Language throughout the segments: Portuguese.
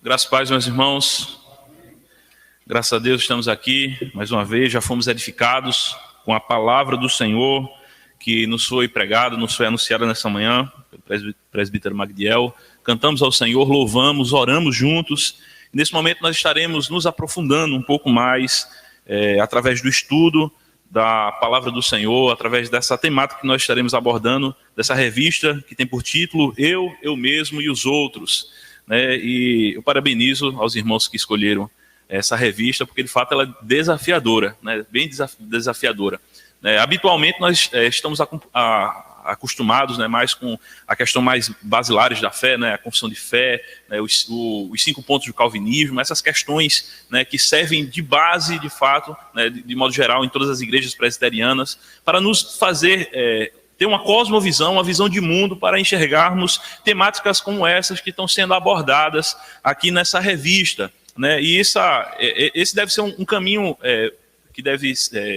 Graças a Deus, meus irmãos. Graças a Deus estamos aqui mais uma vez, já fomos edificados com a palavra do Senhor que nos foi pregada, nos foi anunciada nessa manhã, pelo presbítero Magdiel. Cantamos ao Senhor, louvamos, oramos juntos. Nesse momento nós estaremos nos aprofundando um pouco mais através do estudo da palavra do Senhor, através dessa temática que nós estaremos abordando, dessa revista que tem por título Eu Mesmo e os Outros. E eu parabenizo aos irmãos que escolheram essa revista, porque de fato ela é desafiadora, bem desafiadora. Habitualmente nós estamos acostumados mais com a questão mais basilares da fé, a confissão de fé, os 5 pontos do calvinismo, essas questões que servem de base, de fato, de modo geral, em todas as igrejas presbiterianas, para nos fazer ter uma cosmovisão, uma visão de mundo, para enxergarmos temáticas como essas que estão sendo abordadas aqui nessa revista. E esse deve ser um caminho que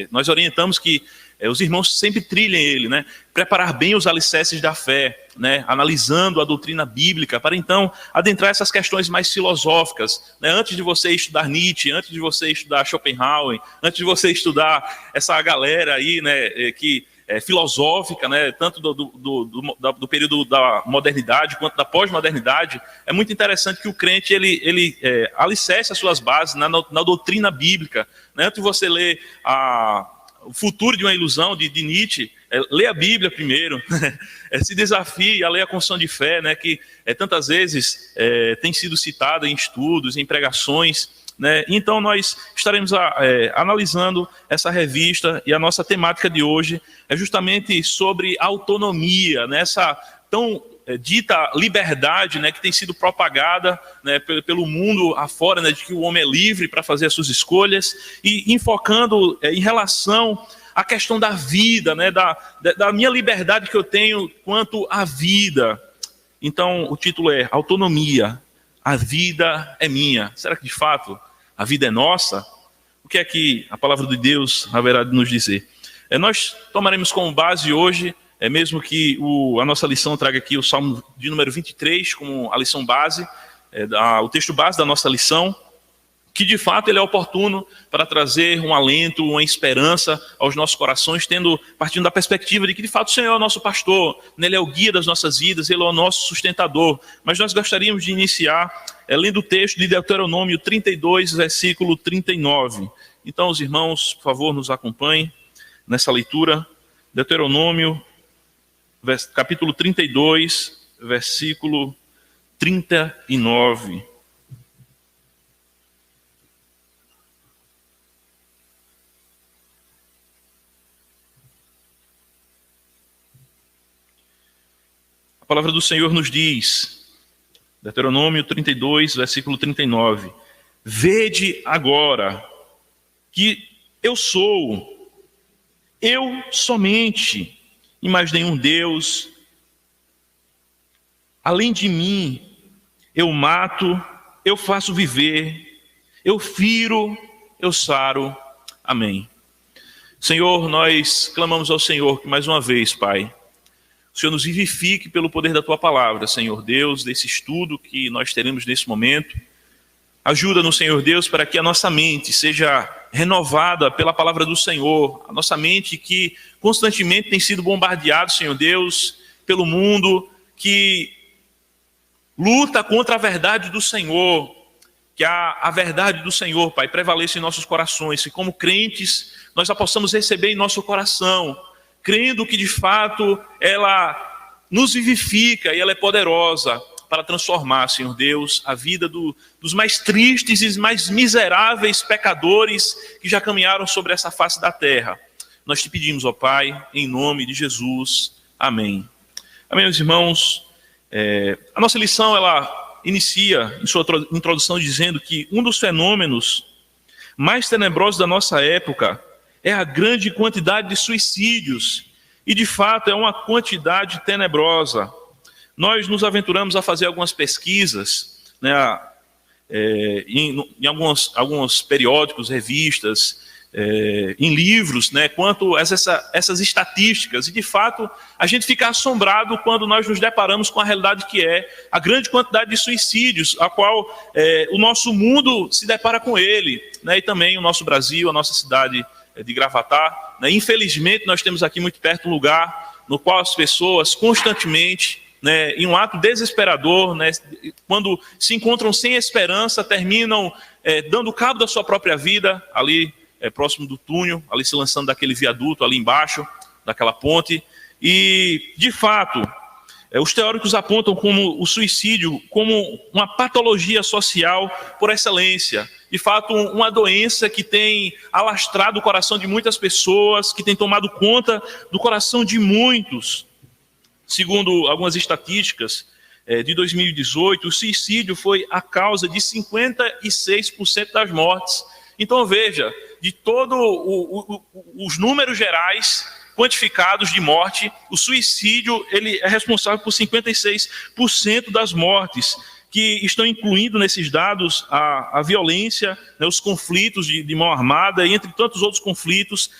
nós orientamos que os irmãos sempre trilhem ele, preparar bem os alicerces da fé, analisando a doutrina bíblica, para então adentrar essas questões mais filosóficas, antes de você estudar Nietzsche, antes de você estudar Schopenhauer, antes de você estudar essa galera aí, que filosófica, tanto do período da modernidade quanto da pós-modernidade. É muito interessante que o crente ele alicerce as suas bases na doutrina bíblica. Antes de você ler o Futuro de uma Ilusão, de Nietzsche, lê a Bíblia primeiro, se desafie a ler a Confissão de Fé, que tantas vezes tem sido citada em estudos, em pregações. Então nós estaremos analisando essa revista, e a nossa temática de hoje é justamente sobre autonomia, essa tão dita liberdade que tem sido propagada pelo mundo afora, de que o homem é livre para fazer as suas escolhas, e enfocando em relação à questão da vida, da minha liberdade que eu tenho quanto à vida. Então o título é Autonomia, a vida é minha. Será que de fato a vida é nossa? O que é que a palavra de Deus haverá de nos dizer? Nós tomaremos como base hoje, mesmo que a nossa lição traga aqui o Salmo de número 23 como a lição base, o texto base da nossa lição, que de fato ele é oportuno para trazer um alento, uma esperança aos nossos corações, partindo da perspectiva de que de fato o Senhor é o nosso pastor, Ele é o guia das nossas vidas, Ele é o nosso sustentador. Mas nós gostaríamos de iniciar lendo o texto de Deuteronômio 32, versículo 39. Então os irmãos, por favor, nos acompanhem nessa leitura. Deuteronômio, capítulo 32, versículo 39. A palavra do Senhor nos diz, Deuteronômio 32, versículo 39. Vede agora que eu sou, eu somente, e mais nenhum Deus. Além de mim, eu mato, eu faço viver, eu firo, eu saro. Amém. Senhor, nós clamamos ao Senhor que mais uma vez, Pai, o Senhor nos vivifique pelo poder da Tua palavra, Senhor Deus, desse estudo que nós teremos nesse momento. Ajuda-nos, Senhor Deus, para que a nossa mente seja renovada pela palavra do Senhor. A nossa mente que constantemente tem sido bombardeada, Senhor Deus, pelo mundo que luta contra a verdade do Senhor. Que a verdade do Senhor, Pai, prevaleça em nossos corações. E como crentes, nós a possamos receber em nosso coração, crendo que de fato ela nos vivifica e ela é poderosa para transformar, Senhor Deus, a vida dos mais tristes e mais miseráveis pecadores que já caminharam sobre essa face da terra. Nós te pedimos, ó Pai, em nome de Jesus. Amém. Amém, meus irmãos. A nossa lição, ela inicia em sua introdução dizendo que um dos fenômenos mais tenebrosos da nossa época é a grande quantidade de suicídios, e de fato é uma quantidade tenebrosa. Nós nos aventuramos a fazer algumas pesquisas, em alguns periódicos, revistas, em livros, né, quanto a essas estatísticas, e de fato a gente fica assombrado quando nós nos deparamos com a realidade que é a grande quantidade de suicídios, a qual o nosso mundo se depara com ele, né, e também o nosso Brasil, a nossa cidade de Gravatá, né. Infelizmente nós temos aqui muito perto um lugar no qual as pessoas constantemente, né, em um ato desesperador, né, quando se encontram sem esperança, terminam dando cabo da sua própria vida ali próximo do túnel, ali se lançando daquele viaduto ali embaixo, daquela ponte. E, de fato, os teóricos apontam como o suicídio como uma patologia social por excelência. De fato, uma doença que tem alastrado o coração de muitas pessoas, que tem tomado conta do coração de muitos. Segundo algumas estatísticas de 2018, o suicídio foi a causa de 56% das mortes. Então, veja, de todos os números gerais quantificados de morte, o suicídio ele é responsável por 56% das mortes, que estão incluindo nesses dados a violência, né, os conflitos de mão armada, e entre tantos outros conflitos.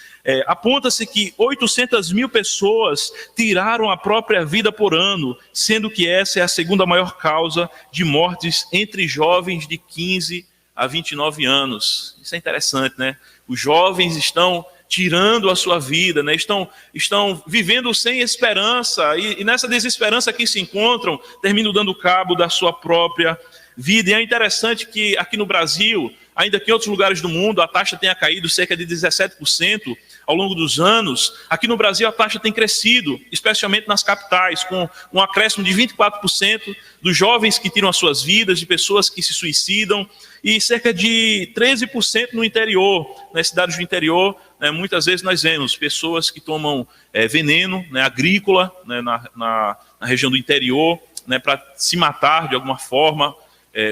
Aponta-se que 800 mil pessoas tiraram a própria vida por ano, sendo que essa é a segunda maior causa de mortes entre jovens de 15 a 29 anos. Isso é interessante, né? Os jovens estão tirando a sua vida, né? Estão vivendo sem esperança, e nessa desesperança que se encontram, terminam dando cabo da sua própria vida. E é interessante que aqui no Brasil, ainda que em outros lugares do mundo, a taxa tenha caído cerca de 17% ao longo dos anos. Aqui no Brasil a taxa tem crescido, especialmente nas capitais, com um acréscimo de 24% dos jovens que tiram as suas vidas, de pessoas que se suicidam, e cerca de 13% no interior, nas cidades do interior. Né, muitas vezes nós vemos pessoas que tomam veneno, né, agrícola, né, na região do interior, né, para se matar de alguma forma.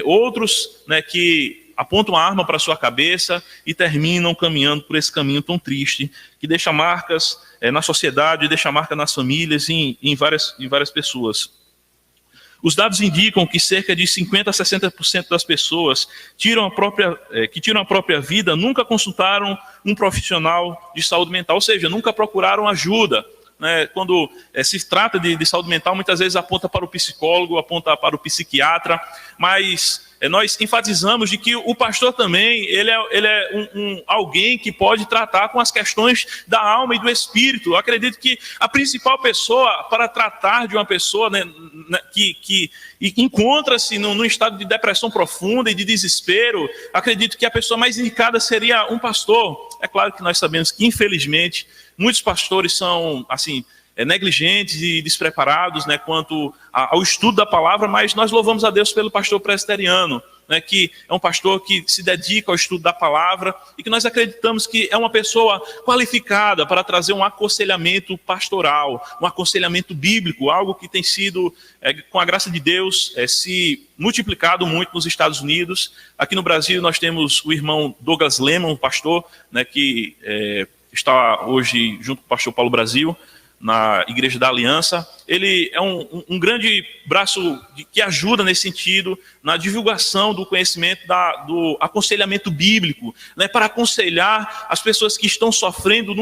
Outros, né, que apontam a arma para a sua cabeça e terminam caminhando por esse caminho tão triste, que deixa marcas na sociedade, deixa marca nas famílias e em várias pessoas. Os dados indicam que cerca de 50% a 60% das pessoas que tiram a própria vida nunca consultaram um profissional de saúde mental, ou seja, nunca procuraram ajuda. Né? Quando se trata de saúde mental, muitas vezes aponta para o psicólogo, aponta para o psiquiatra, mas nós enfatizamos de que o pastor também ele é alguém que pode tratar com as questões da alma e do espírito. Eu acredito que a principal pessoa para tratar de uma pessoa, né, que encontra-se num estado de depressão profunda e de desespero, acredito que a pessoa mais indicada seria um pastor. É claro que nós sabemos que, infelizmente, muitos pastores são assim negligentes e despreparados, né, quanto ao estudo da palavra, mas nós louvamos a Deus pelo pastor presbiteriano, né, que é um pastor que se dedica ao estudo da palavra e que nós acreditamos que é uma pessoa qualificada para trazer um aconselhamento pastoral, um aconselhamento bíblico, algo que tem sido, com a graça de Deus, se multiplicado muito nos Estados Unidos. Aqui no Brasil nós temos o irmão Douglas Lehmann, um pastor, né, que está hoje junto com o pastor Paulo Brasil, na Igreja da Aliança. Ele é um grande braço que ajuda nesse sentido, na divulgação do conhecimento do aconselhamento bíblico, né, para aconselhar as pessoas que estão sofrendo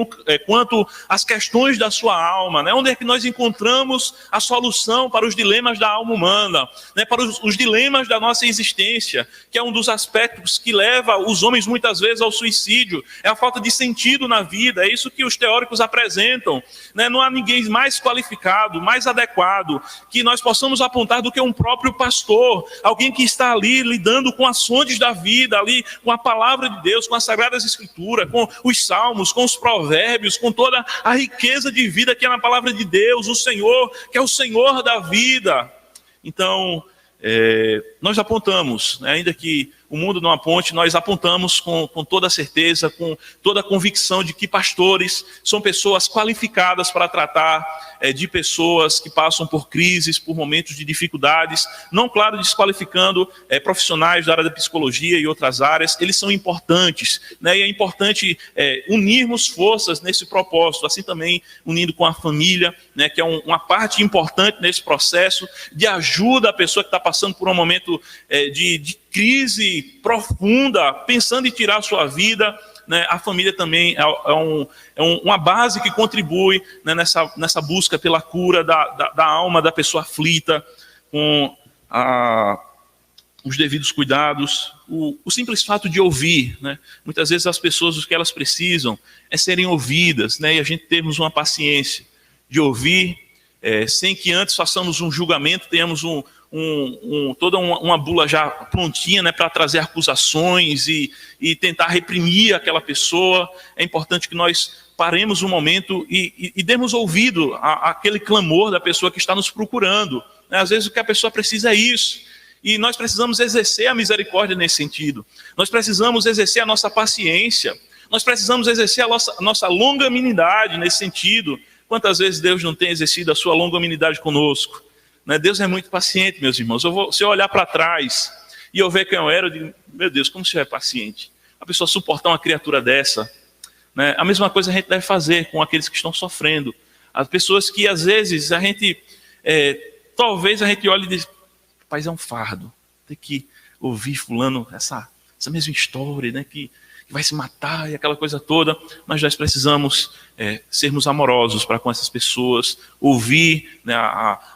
quanto às questões da sua alma, né, onde é que nós encontramos a solução para os dilemas da alma humana, né, para os dilemas da nossa existência, que é um dos aspectos que leva os homens muitas vezes ao suicídio, é a falta de sentido na vida. É isso que os teóricos apresentam, né. Não há ninguém mais qualificado, mais adequado, que nós possamos apontar do que um próprio pastor, alguém que está ali lidando com as fontes da vida, ali com a palavra de Deus, com as Sagradas Escrituras, com os salmos, com os provérbios, com toda a riqueza de vida que é na palavra de Deus, o Senhor, que é o Senhor da vida. Então, nós apontamos, né, ainda que o mundo não aponte, nós apontamos com toda a certeza, com toda a convicção de que pastores são pessoas qualificadas para tratar de pessoas que passam por crises, por momentos de dificuldades, não, claro, desqualificando profissionais da área da psicologia e outras áreas. Eles são importantes, né, e é importante unirmos forças nesse propósito, assim também unindo com a família, né, que é uma parte importante nesse processo de ajuda à pessoa que está passando por um momento de crise profunda, pensando em tirar a sua vida, né, a família também uma base que contribui, né, nessa busca pela cura da alma da pessoa aflita, com os devidos cuidados. O simples fato de ouvir, né? Muitas vezes as pessoas, o que elas precisam é serem ouvidas, né? E a gente termos uma paciência de ouvir, sem que antes façamos um julgamento, tenhamos toda uma bula já prontinha, né, para trazer acusações e tentar reprimir aquela pessoa. É importante que nós paremos um momento e demos ouvido àquele clamor da pessoa que está nos procurando, né? Às vezes o que a pessoa precisa é isso. E nós precisamos exercer a misericórdia nesse sentido. Nós precisamos exercer a nossa paciência. Nós precisamos exercer a nossa longanimidade nesse sentido. Quantas vezes Deus não tem exercido a sua longanimidade conosco? Né? Deus é muito paciente, meus irmãos. Se eu olhar para trás e eu ver quem eu era, eu digo, meu Deus, como o Senhor é paciente. A pessoa suportar uma criatura dessa, né? A mesma coisa a gente deve fazer com aqueles que estão sofrendo. As pessoas que às vezes talvez a gente olhe e diz, rapaz, é um fardo ter que ouvir fulano essa mesma história, né, que vai se matar e aquela coisa toda. Mas nós precisamos sermos amorosos para com essas pessoas, ouvir, né,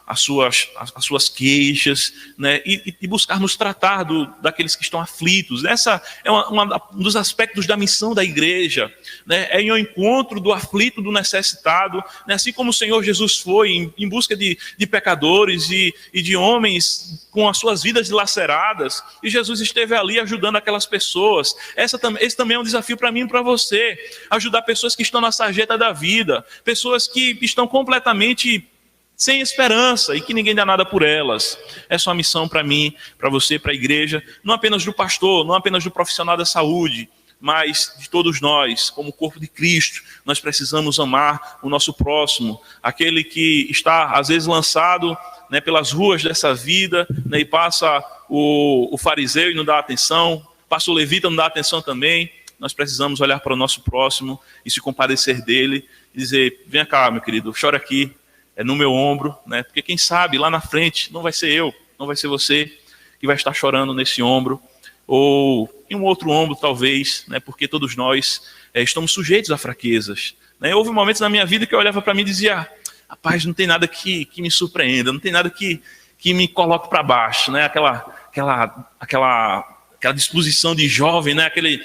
as suas queixas, né, e buscarmos tratar daqueles que estão aflitos. Essa é um dos aspectos da missão da igreja, né, é ir ao encontro do aflito, do necessitado, né, assim como o Senhor Jesus foi em busca de pecadores e de homens com as suas vidas dilaceradas, e Jesus esteve ali ajudando aquelas pessoas. Esse também é um desafio para mim e para você, ajudar pessoas que estão na sarjeta da vida, pessoas que estão completamente sem esperança e que ninguém dá nada por elas. Essa é uma missão para mim, para você, para a igreja, não apenas do pastor, não apenas do profissional da saúde, mas de todos nós, como corpo de Cristo. Nós precisamos amar o nosso próximo, aquele que está às vezes lançado, né, pelas ruas dessa vida, né, e passa o fariseu e não dá atenção, passa o levita e não dá atenção também. Nós precisamos olhar para o nosso próximo e se compadecer dele e dizer, vem cá, meu querido, chora aqui, é no meu ombro, né? Porque quem sabe lá na frente não vai ser eu, não vai ser você que vai estar chorando nesse ombro, ou em um outro ombro talvez, né? Porque todos nós estamos sujeitos a fraquezas, né? Houve momentos na minha vida que eu olhava para mim e dizia, rapaz, não tem nada que me surpreenda, não tem nada que me coloque para baixo, né? Aquela disposição de jovem, né? Aquele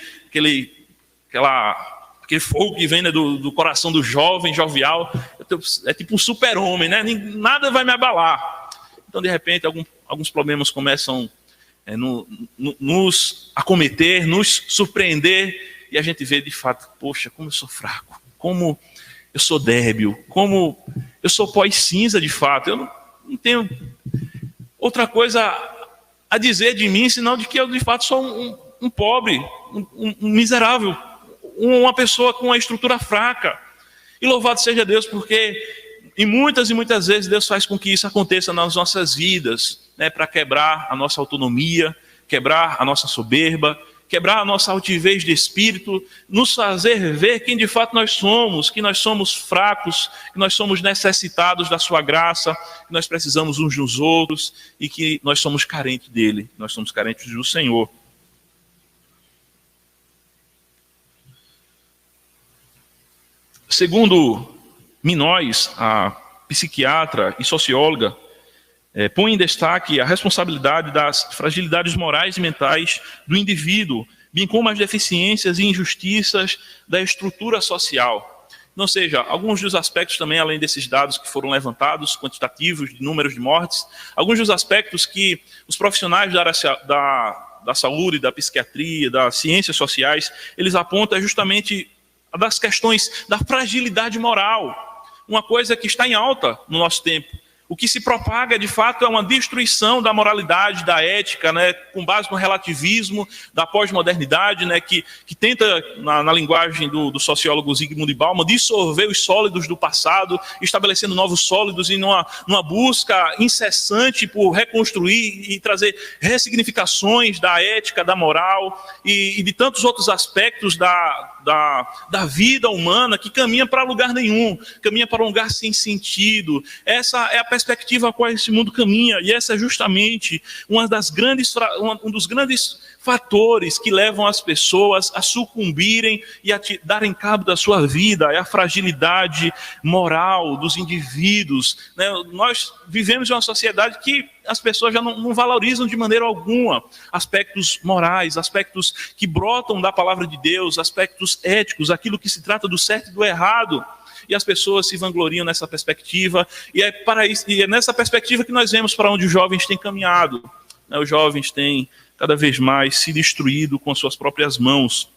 fogo que vem, né, do coração do jovem, jovial. É tipo um super-homem, né? Nada vai me abalar. Então, de repente, alguns problemas começam nos acometer, nos surpreender, e a gente vê de fato, poxa, como eu sou fraco, como eu sou débil, como eu sou pó e cinza de fato. Eu não tenho outra coisa a dizer de mim, senão de que eu de fato sou um pobre, um miserável, uma pessoa com uma estrutura fraca. E louvado seja Deus, porque muitas e muitas vezes Deus faz com que isso aconteça nas nossas vidas, né, para quebrar a nossa autonomia, quebrar a nossa soberba, quebrar a nossa altivez de espírito, nos fazer ver quem de fato nós somos, que nós somos fracos, que nós somos necessitados da sua graça, que nós precisamos uns dos outros e que nós somos carentes dele, nós somos carentes do Senhor. Segundo Minóis, a psiquiatra e socióloga, põe em destaque a responsabilidade das fragilidades morais e mentais do indivíduo, bem como as deficiências e injustiças da estrutura social. Ou seja, alguns dos aspectos também, além desses dados que foram levantados, quantitativos, de números de mortes, alguns dos aspectos que os profissionais da saúde, da psiquiatria, das ciências sociais, eles apontam justamente das questões da fragilidade moral, uma coisa que está em alta no nosso tempo. O que se propaga, de fato, é uma destruição da moralidade, da ética, né, com base no relativismo da pós-modernidade, né, que tenta, na linguagem do sociólogo Zygmunt Bauman, dissolver os sólidos do passado, estabelecendo novos sólidos e numa busca incessante por reconstruir e trazer ressignificações da ética, da moral e de tantos outros aspectos da vida humana que caminha para lugar nenhum, caminha para um lugar sem sentido. Essa é a perspectiva a qual esse mundo caminha, e essa é justamente um dos grandes fatores que levam as pessoas a sucumbirem e a darem cabo da sua vida, é a fragilidade moral dos indivíduos, né? Nós vivemos em uma sociedade que as pessoas já não valorizam de maneira alguma aspectos morais, aspectos que brotam da palavra de Deus, aspectos éticos, aquilo que se trata do certo e do errado. E as pessoas se vangloriam nessa perspectiva, e é nessa perspectiva que nós vemos para onde os jovens têm caminhado, né? Os jovens têm cada vez mais se destruído com as suas próprias mãos.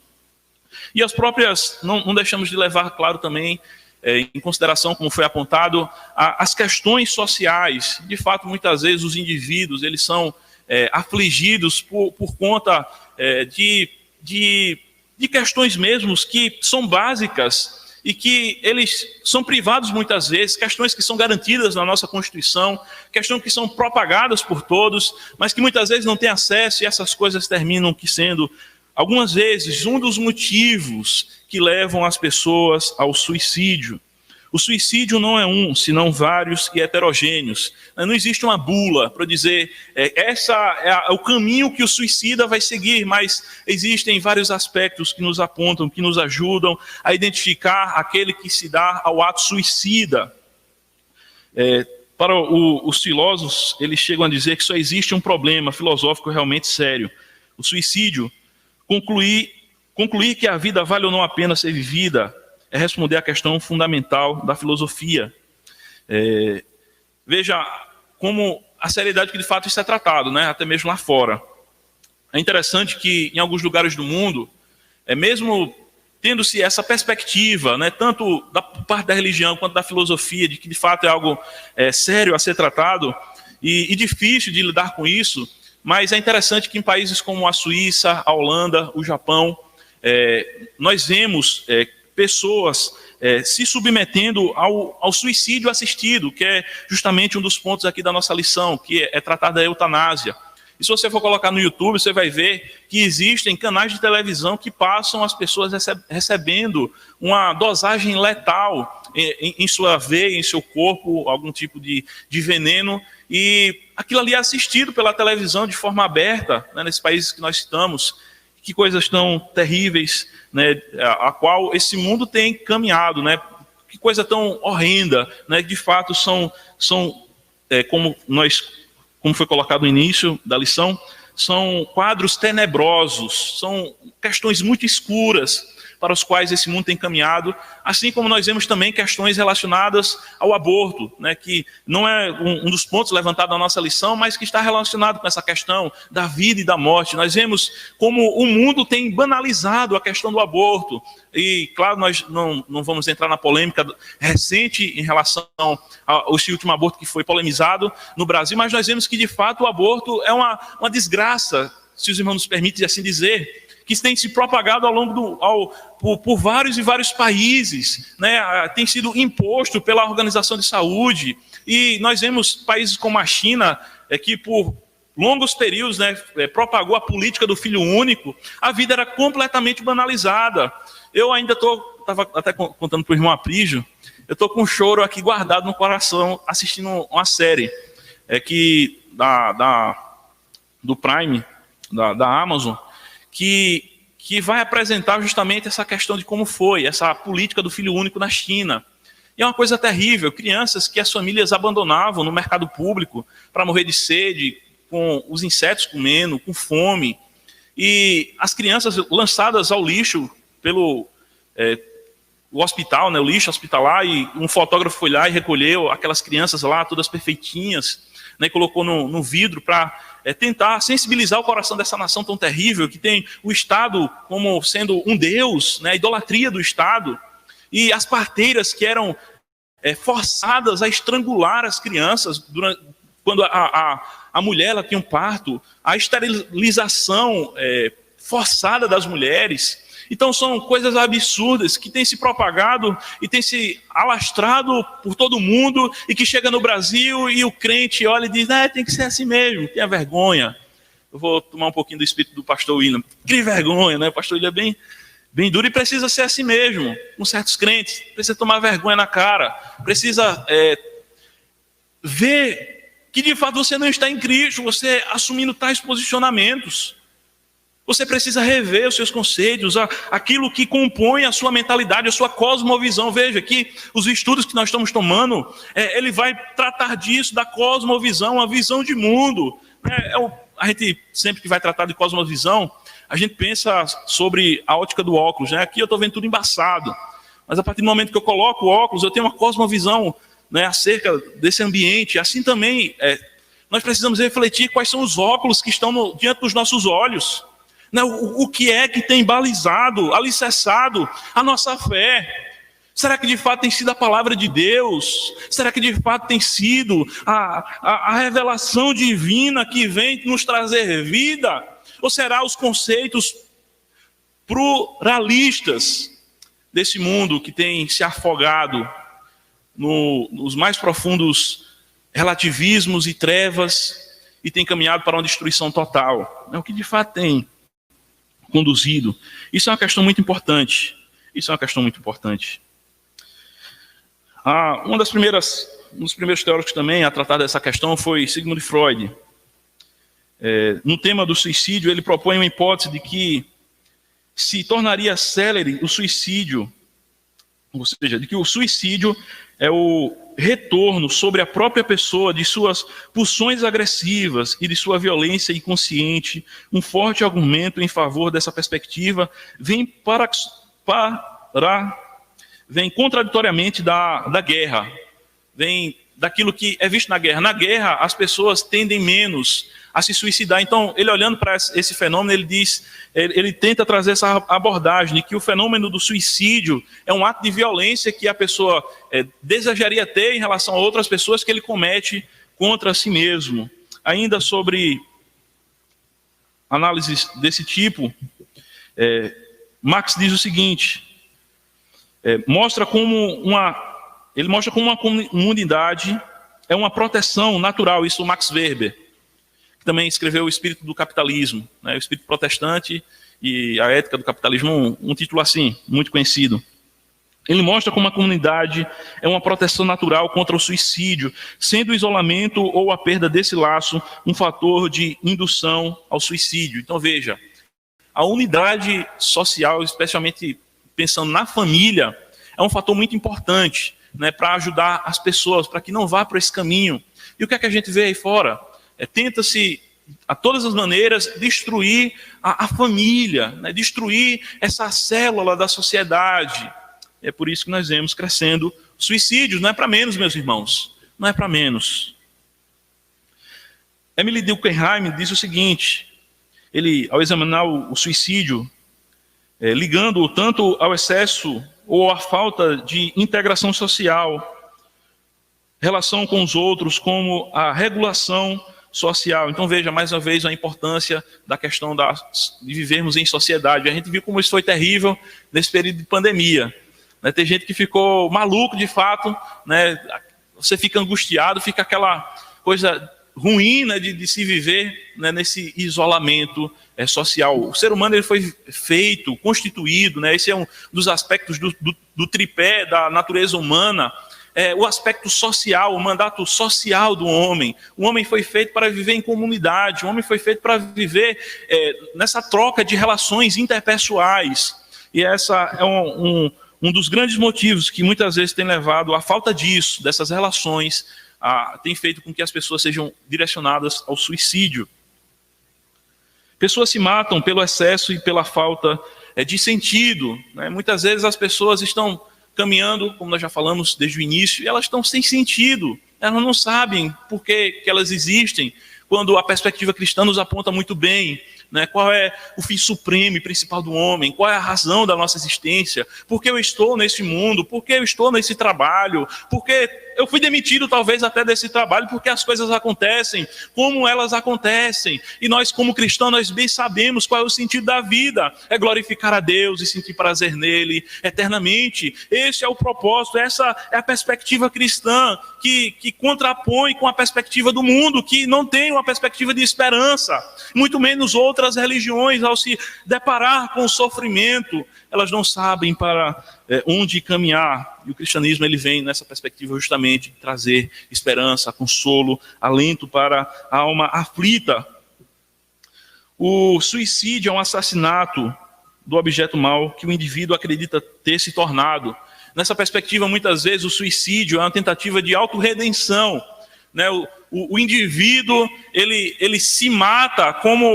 E as próprias, não deixamos de levar, claro, também em consideração, como foi apontado, as questões sociais. De fato, muitas vezes os indivíduos eles são afligidos por conta de questões mesmo que são básicas e que eles são privados muitas vezes, questões que são garantidas na nossa Constituição, questões que são propagadas por todos, mas que muitas vezes não têm acesso, e essas coisas terminam que sendo, algumas vezes, um dos motivos que levam as pessoas ao suicídio. O suicídio não é um, senão vários e heterogêneos. Não existe uma bula para dizer, esse é o caminho que o suicida vai seguir, mas existem vários aspectos que nos apontam, que nos ajudam a identificar aquele que se dá ao ato suicida. Para os filósofos, eles chegam a dizer que só existe um problema filosófico realmente sério. O suicídio, concluir que a vida vale ou não a pena ser vivida, é responder à questão fundamental da filosofia. Veja como a seriedade que de fato isso é tratado, né? Até mesmo lá fora. É interessante que em alguns lugares do mundo, mesmo tendo-se essa perspectiva, né, tanto da parte da religião quanto da filosofia, de que de fato é algo sério a ser tratado e difícil de lidar com isso, mas é interessante que em países como a Suíça, a Holanda, o Japão, nós vemos pessoas se submetendo ao suicídio assistido, que é justamente um dos pontos aqui da nossa lição, que é tratar da eutanásia. E se você for colocar no YouTube, você vai ver que existem canais de televisão que passam as pessoas recebendo uma dosagem letal em sua veia, em seu corpo, algum tipo de veneno, e aquilo ali é assistido pela televisão de forma aberta, né, nesses países que nós citamos. Que coisas tão terríveis, né, a qual esse mundo tem caminhado, né? Que coisa tão horrenda, né? De fato são como foi colocado no início da lição, são quadros tenebrosos, são questões muito escuras para os quais esse mundo tem caminhado, assim como nós vemos também questões relacionadas ao aborto, né, que não é um dos pontos levantados na nossa lição, mas que está relacionado com essa questão da vida e da morte. Nós vemos como o mundo tem banalizado a questão do aborto, e claro, nós não vamos entrar na polêmica recente em relação ao último aborto que foi polemizado no Brasil, mas nós vemos que de fato o aborto é uma desgraça, se os irmãos nos permitem assim dizer, que tem se propagado ao longo por vários e vários países, né? Tem sido imposto pela Organização de Saúde, e nós vemos países como a China, que por longos períodos, né, propagou a política do filho único. A vida era completamente banalizada. Eu ainda estava até contando para o irmão Aprígio, eu estou com um choro aqui guardado no coração, assistindo uma série do Prime, da Amazon, que vai apresentar justamente essa questão de como foi essa política do filho único na China. E é uma coisa terrível, crianças que as famílias abandonavam no mercado público para morrer de sede, com os insetos comendo, com fome, e as crianças lançadas ao lixo pelo o hospital, né, o lixo hospitalar, e um fotógrafo foi lá e recolheu aquelas crianças lá, todas perfeitinhas, né, e colocou no vidro para tentar sensibilizar o coração dessa nação tão terrível, que tem o Estado como sendo um Deus, né, a idolatria do Estado, e as parteiras que eram forçadas a estrangular as crianças quando a mulher ela tinha um parto, a esterilização forçada das mulheres. Então são coisas absurdas que têm se propagado e têm se alastrado por todo mundo, e que chega no Brasil e o crente olha e diz, tem que ser assim mesmo, tenha vergonha. Eu vou tomar um pouquinho do espírito do pastor William. Que vergonha, né? O pastor William é bem duro, e precisa ser assim mesmo, com certos crentes. Precisa tomar vergonha na cara, precisa vê que de fato você não está em Cristo, você assumindo tais posicionamentos. Você precisa rever os seus conceitos, aquilo que compõe a sua mentalidade, a sua cosmovisão. Veja que os estudos que nós estamos tomando, ele vai tratar disso, da cosmovisão, a visão de mundo. A gente, sempre que vai tratar de cosmovisão, a gente pensa sobre a ótica do óculos. Aqui eu estou vendo tudo embaçado, mas a partir do momento que eu coloco o óculos, eu tenho uma cosmovisão acerca desse ambiente. Assim também, nós precisamos refletir quais são os óculos que estão diante dos nossos olhos. O que é que tem balizado, alicerçado a nossa fé? Será que de fato tem sido a palavra de Deus? Será que de fato tem sido a revelação divina que vem nos trazer vida? Ou será os conceitos pluralistas desse mundo que tem se afogado nos mais profundos relativismos e trevas e tem caminhado para uma destruição total? O que de fato tem conduzido? Isso é uma questão muito importante. Um dos primeiros teóricos também a tratar dessa questão foi Sigmund Freud. No tema do suicídio, ele propõe uma hipótese de que se tornaria célere o suicídio, ou seja, de que o suicídio é o retorno sobre a própria pessoa de suas pulsões agressivas e de sua violência inconsciente. Um forte argumento em favor dessa perspectiva vem contraditoriamente da guerra, vem daquilo que é visto na guerra. Na guerra, as pessoas tendem menos a se suicidar. Então, ele olhando para esse fenômeno, ele tenta trazer essa abordagem de que o fenômeno do suicídio é um ato de violência que a pessoa desejaria ter em relação a outras pessoas, que ele comete contra si mesmo. Ainda sobre análises desse tipo, Marx diz o seguinte: mostra como uma comunidade é uma proteção natural. Isso o Max Weber, que também escreveu O Espírito do Capitalismo, o Espírito Protestante e a Ética do Capitalismo, um título assim, muito conhecido. Ele mostra como a comunidade é uma proteção natural contra o suicídio, sendo o isolamento ou a perda desse laço um fator de indução ao suicídio. Então veja, a unidade social, especialmente pensando na família, é um fator muito importante, para ajudar as pessoas, para que não vá por esse caminho. E o que é que a gente vê aí fora? Tenta-se, a todas as maneiras, destruir a família, destruir essa célula da sociedade. É por isso que nós vemos crescendo suicídios. Não é para menos, meus irmãos, não é para menos. Emily Durkheim diz o seguinte, ele, ao examinar o suicídio, ligando tanto ao excesso ou à falta de integração social, relação com os outros, como a regulação social. Então veja mais uma vez a importância da questão de vivermos em sociedade. A gente viu como isso foi terrível nesse período de pandemia. Tem gente que ficou maluco de fato, você fica angustiado, fica aquela coisa ruim de se viver nesse isolamento social. O ser humano ele foi feito, constituído, esse é um dos aspectos do tripé da natureza humana, o aspecto social, o mandato social do homem. O homem foi feito para viver em comunidade, o homem foi feito para viver nessa troca de relações interpessoais. E essa é um dos grandes motivos que muitas vezes tem levado à falta disso, dessas relações, tem feito com que as pessoas sejam direcionadas ao suicídio. Pessoas se matam pelo excesso e pela falta de sentido. Muitas vezes as pessoas estão caminhando, como nós já falamos desde o início, e elas estão sem sentido. Elas não sabem por que elas existem, quando a perspectiva cristã nos aponta muito bem, qual é o fim supremo e principal do homem, qual é a razão da nossa existência, por que eu estou nesse mundo, por que eu estou nesse trabalho, por que eu fui demitido talvez até desse trabalho, porque as coisas acontecem como elas acontecem. E nós como cristãos, nós bem sabemos qual é o sentido da vida, é glorificar a Deus e sentir prazer nele eternamente. Esse é o propósito, essa é a perspectiva cristã que contrapõe com a perspectiva do mundo, que não tem uma perspectiva de esperança, muito menos outra outras religiões, ao se deparar com o sofrimento, elas não sabem para onde caminhar. E o cristianismo ele vem nessa perspectiva justamente de trazer esperança, consolo, alento para a alma aflita. O suicídio é um assassinato do objeto mal que o indivíduo acredita ter se tornado. Nessa perspectiva, muitas vezes, o suicídio é uma tentativa de autorredenção, né? O indivíduo, ele se mata como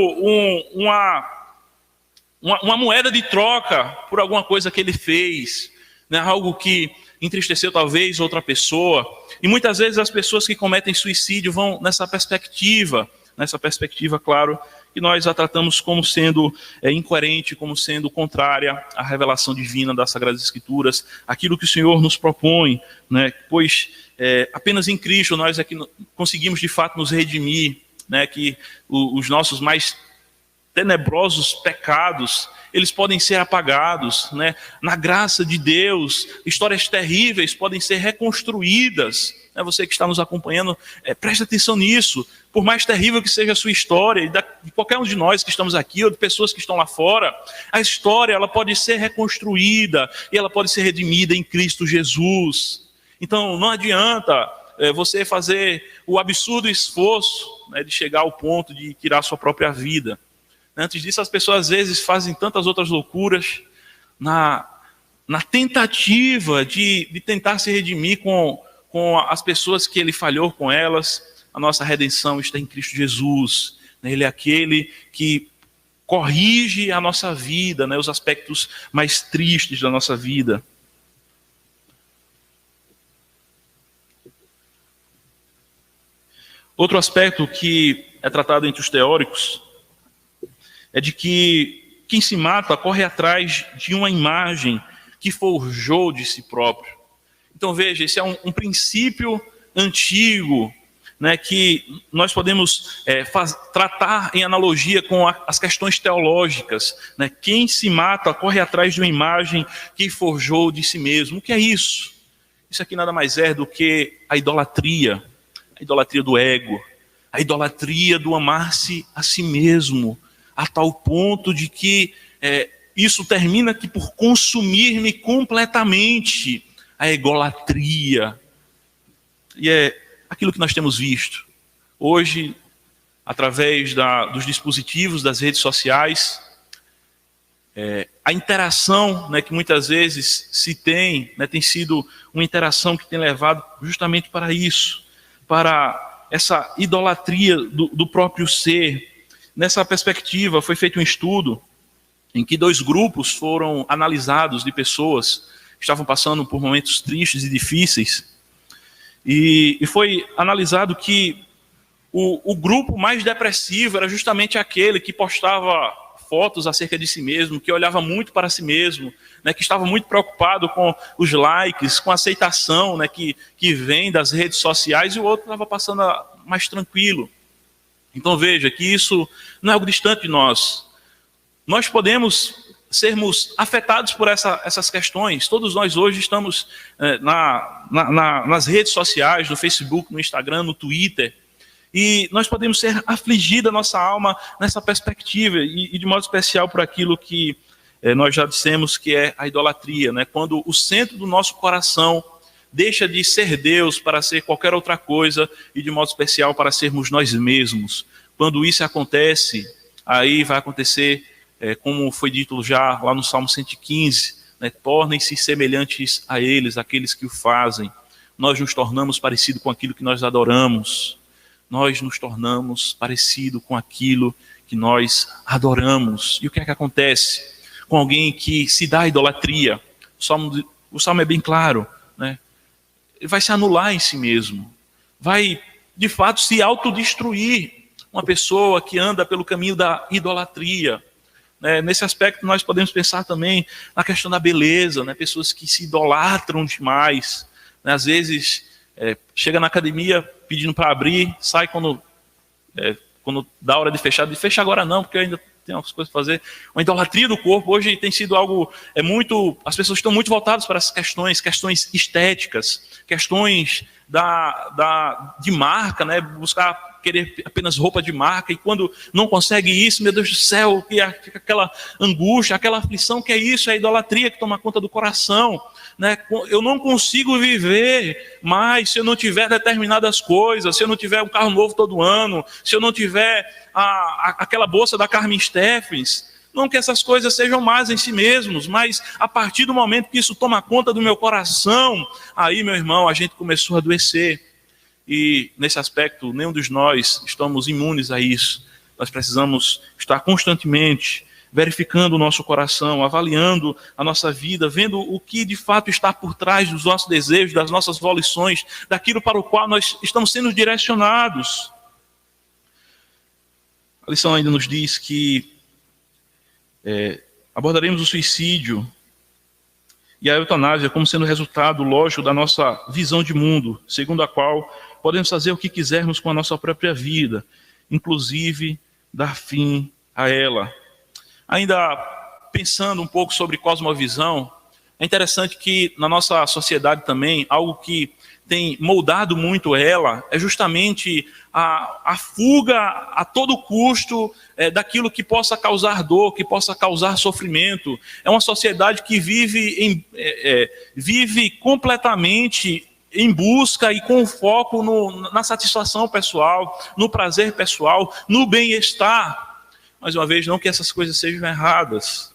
uma moeda de troca por alguma coisa que ele fez, né? Algo que entristeceu talvez outra pessoa. E muitas vezes as pessoas que cometem suicídio vão nessa perspectiva, claro, que nós a tratamos como sendo incoerente, como sendo contrária à revelação divina das Sagradas Escrituras, aquilo que o Senhor nos propõe, né? Pois apenas em Cristo nós é que conseguimos de fato nos redimir, né? Que os nossos mais tenebrosos pecados, eles podem ser apagados, né? Na graça de Deus, histórias terríveis podem ser reconstruídas. Você que está nos acompanhando, preste atenção nisso. Por mais terrível que seja a sua história, e de qualquer um de nós que estamos aqui, ou de pessoas que estão lá fora, a história ela pode ser reconstruída, e ela pode ser redimida em Cristo Jesus. Então não adianta você fazer o absurdo esforço, né, de chegar ao ponto de tirar a sua própria vida. Antes disso, as pessoas às vezes fazem tantas outras loucuras na tentativa de tentar se redimir com as pessoas que ele falhou com elas. A nossa redenção está em Cristo Jesus. Ele é aquele que corrige a nossa vida, né, os aspectos mais tristes da nossa vida. Outro aspecto que é tratado entre os teóricos é de que quem se mata corre atrás de uma imagem que forjou de si próprio. Então veja, esse é um princípio antigo, né, que nós podemos tratar em analogia com as questões teológicas, né? Quem se mata corre atrás de uma imagem que forjou de si mesmo. O que é isso? Isso aqui nada mais é do que a idolatria do ego, a idolatria do amar-se a si mesmo, a tal ponto de que isso termina aqui por consumir-me completamente, a egolatria. E é aquilo que nós temos visto hoje, através dos dispositivos, das redes sociais, a interação, né, que muitas vezes se tem, né, tem sido uma interação que tem levado justamente para isso, para essa idolatria do próprio ser. Nessa perspectiva, foi feito um estudo em que 2 grupos foram analisados de pessoas que estavam passando por momentos tristes e difíceis. E foi analisado que o grupo mais depressivo era justamente aquele que postava fotos acerca de si mesmo, que olhava muito para si mesmo, né, que estava muito preocupado com os likes, com a aceitação, né, que vem das redes sociais, e o outro estava passando mais tranquilo. Então veja que isso não é algo distante de nós. Nós podemos sermos afetados por essas questões. Todos nós hoje estamos nas redes sociais, no Facebook, no Instagram, no Twitter, e nós podemos ser afligidos a nossa alma nessa perspectiva, e de modo especial por aquilo que nós já dissemos que é a idolatria, né? Quando o centro do nosso coração deixa de ser Deus para ser qualquer outra coisa, e de modo especial para sermos nós mesmos. Quando isso acontece, aí vai acontecer, como foi dito já lá no Salmo 115, né? Tornem-se semelhantes a eles, aqueles que o fazem. Nós nos tornamos parecidos com aquilo que nós adoramos. Nós nos tornamos parecidos com aquilo que nós adoramos. E o que é que acontece com alguém que se dá à idolatria? O Salmo é bem claro, né? Ele vai se anular em si mesmo, vai de fato se autodestruir. Uma pessoa que anda pelo caminho da idolatria, né? Nesse aspecto nós podemos pensar também na questão da beleza, né? Pessoas que se idolatram demais, né? Às vezes chega na academia pedindo para abrir, sai quando dá hora de fechar, fecha agora não, porque eu ainda tenho umas coisas para fazer. Uma idolatria do corpo hoje tem sido algo as pessoas estão muito voltadas para essas questões estéticas, questões de marca, né? Buscar querer apenas roupa de marca, e quando não consegue isso, meu Deus do céu, que fica aquela angústia, aquela aflição, que é isso, é a idolatria que toma conta do coração, né? Eu não consigo viver mais se eu não tiver determinadas coisas, se eu não tiver um carro novo todo ano, se eu não tiver aquela bolsa da Carmen Steffens. Não que essas coisas sejam más em si mesmos, mas a partir do momento que isso toma conta do meu coração, aí, meu irmão, a gente começou a adoecer. E nesse aspecto, nenhum de nós estamos imunes a isso. Nós precisamos estar constantemente verificando o nosso coração, avaliando a nossa vida, vendo o que de fato está por trás dos nossos desejos, das nossas volições, daquilo para o qual nós estamos sendo direcionados. A lição ainda nos diz que abordaremos o suicídio e a eutanásia como sendo resultado lógico da nossa visão de mundo, segundo a qual podemos fazer o que quisermos com a nossa própria vida, inclusive dar fim a ela. Ainda pensando um pouco sobre cosmovisão, é interessante que na nossa sociedade também, algo que tem moldado muito ela, é justamente a fuga a todo custo daquilo que possa causar dor, que possa causar sofrimento. É uma sociedade que vive completamente em busca e com foco na satisfação pessoal, no prazer pessoal, no bem-estar. Mais uma vez, não que essas coisas sejam erradas,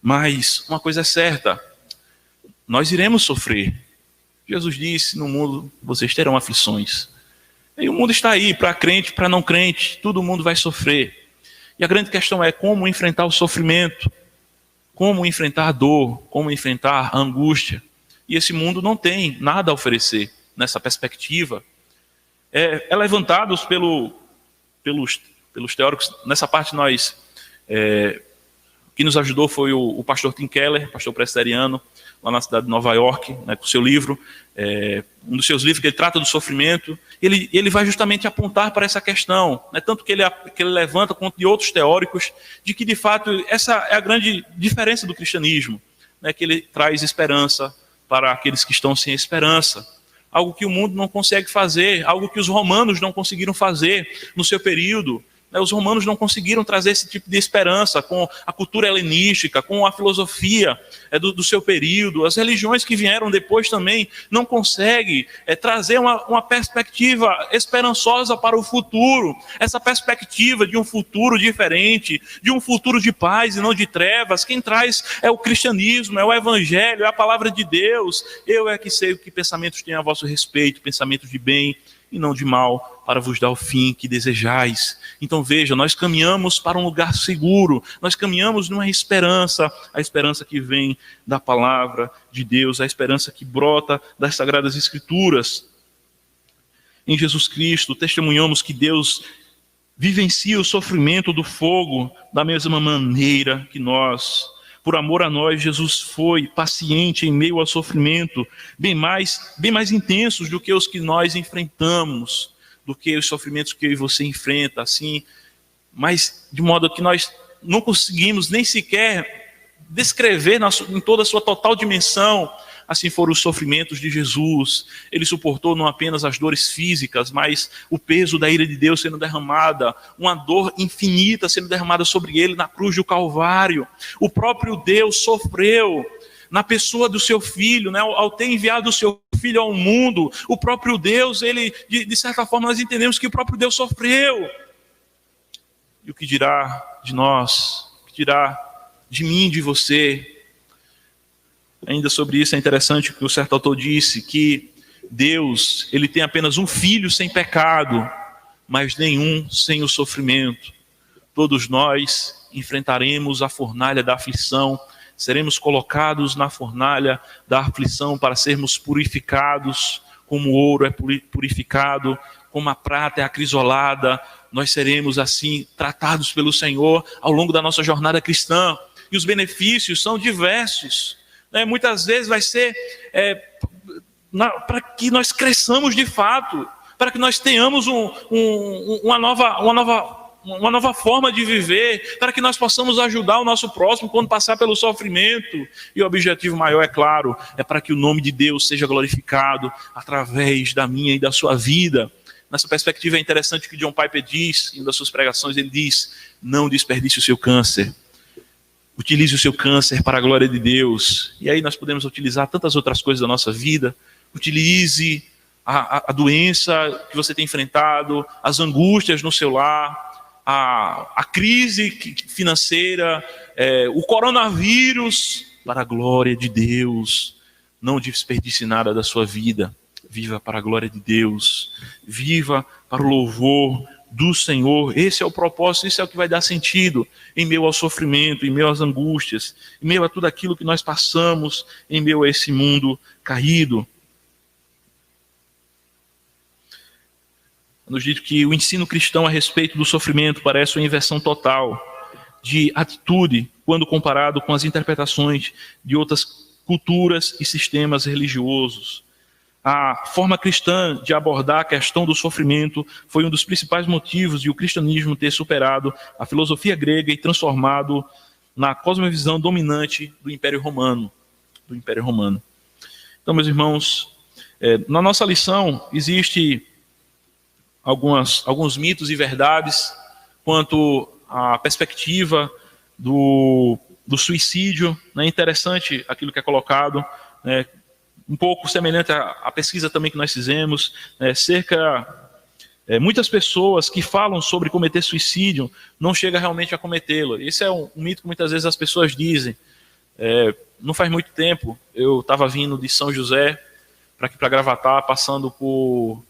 mas uma coisa é certa, nós iremos sofrer. Jesus disse, no mundo vocês terão aflições. E o mundo está aí, para crente, para não crente, todo mundo vai sofrer. E a grande questão é como enfrentar o sofrimento, como enfrentar a dor, como enfrentar a angústia. E esse mundo não tem nada a oferecer nessa perspectiva. É levantado pelos teóricos. Nessa parte nós, quem nos ajudou foi o pastor Tim Keller, pastor presbiteriano, lá na cidade de Nova York, né, com o seu livro, um dos seus livros que ele trata do sofrimento. Ele vai justamente apontar para essa questão, né, tanto que ele levanta quanto de outros teóricos, de que de fato essa é a grande diferença do cristianismo, né, que ele traz esperança para aqueles que estão sem esperança, algo que o mundo não consegue fazer, algo que os romanos não conseguiram fazer no seu período. Os romanos não conseguiram trazer esse tipo de esperança com a cultura helenística, com a filosofia do seu período. As religiões que vieram depois também não conseguem trazer uma perspectiva esperançosa para o futuro. Essa perspectiva de um futuro diferente, de um futuro de paz e não de trevas. Quem traz é o cristianismo, é o evangelho, é a palavra de Deus. Eu é que sei o que pensamentos têm a vosso respeito, pensamentos de bem e não de mal, para vos dar o fim que desejais. Então veja, nós caminhamos para um lugar seguro, nós caminhamos numa esperança, a esperança que vem da palavra de Deus, a esperança que brota das Sagradas Escrituras. Em Jesus Cristo, testemunhamos que Deus vivencia o sofrimento do fogo da mesma maneira que nós. Por amor a nós, Jesus foi paciente em meio ao sofrimento, bem mais intensos do que os que nós enfrentamos, do que os sofrimentos que eu e você enfrenta, assim, mas de modo que nós não conseguimos nem sequer descrever em toda a sua total dimensão. Assim foram os sofrimentos de Jesus. Ele suportou não apenas as dores físicas, mas o peso da ira de Deus sendo derramada, uma dor infinita sendo derramada sobre ele na cruz do Calvário. O próprio Deus sofreu na pessoa do seu Filho, né? Ao ter enviado o seu Filho ao mundo. O próprio Deus, ele, de certa forma, nós entendemos que o próprio Deus sofreu. E o que dirá de nós? O que dirá de mim, de você? Ainda sobre isso é interessante que o certo autor disse que Deus, ele tem apenas um filho sem pecado, mas nenhum sem o sofrimento. Todos nós enfrentaremos a fornalha da aflição, seremos colocados na fornalha da aflição para sermos purificados, como o ouro é purificado, como a prata é acrisolada. Nós seremos assim tratados pelo Senhor ao longo da nossa jornada cristã, e os benefícios são diversos. Muitas vezes vai ser para que nós cresçamos de fato, para que nós tenhamos uma nova forma de viver, para que nós possamos ajudar o nosso próximo quando passar pelo sofrimento. E o objetivo maior, é claro, é para que o nome de Deus seja glorificado através da minha e da sua vida. Nessa perspectiva é interessante que John Piper diz, em uma das suas pregações, ele diz: não desperdice o seu câncer. Utilize o seu câncer para a glória de Deus. E aí nós podemos utilizar tantas outras coisas da nossa vida. Utilize a doença que você tem enfrentado, as angústias no seu lar, a crise financeira, o coronavírus, para a glória de Deus. Não desperdice nada da sua vida. Viva para a glória de Deus. Viva para o louvor do Senhor. Esse é o propósito, isso é o que vai dar sentido em meio ao sofrimento, em meio às angústias, em meio a tudo aquilo que nós passamos, em meio a esse mundo caído. Nos diz que o ensino cristão a respeito do sofrimento parece uma inversão total de atitude quando comparado com as interpretações de outras culturas e sistemas religiosos. A forma cristã de abordar a questão do sofrimento foi um dos principais motivos de o cristianismo ter superado a filosofia grega e transformado na cosmovisão dominante do Império Romano. Então, meus irmãos, na nossa lição existe alguns mitos e verdades quanto à perspectiva do suicídio. É interessante aquilo que é colocado, né, um pouco semelhante à pesquisa também que nós fizemos, muitas pessoas que falam sobre cometer suicídio não chegam realmente a cometê-lo. Esse é um mito que muitas vezes as pessoas dizem. Não faz muito tempo, eu estava vindo de São José para aqui para Gravatá, passando por...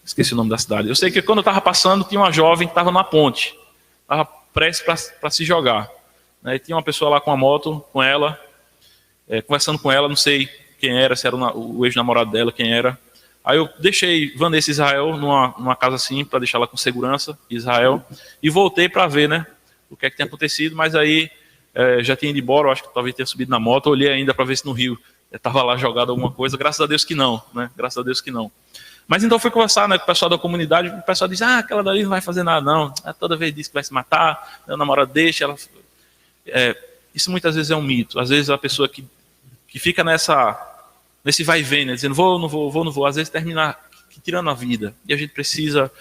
esqueci o nome da cidade. Eu sei que quando eu estava passando, tinha uma jovem que estava na ponte, estava prestes para se jogar. E tinha uma pessoa lá com a moto, com ela, conversando com ela, não sei quem era, se era o ex-namorado dela, quem era. Aí eu deixei Vanessa e Israel numa casa assim, para deixar ela com segurança, Israel, e voltei para ver, né, o que é que tinha acontecido, mas aí já tinha ido embora, eu acho que talvez tenha subido na moto, eu olhei ainda para ver se no rio estava lá jogado alguma coisa, graças a Deus que não, né, graças a Deus que não. Mas então fui conversar, né, com o pessoal da comunidade, o pessoal diz: aquela dali não vai fazer nada não, toda vez diz que vai se matar, o namorado deixa, ela... isso muitas vezes é um mito. Às vezes a pessoa que fica nesse vai e vem, né, dizendo não vou, às vezes termina tirando a vida. E a gente precisa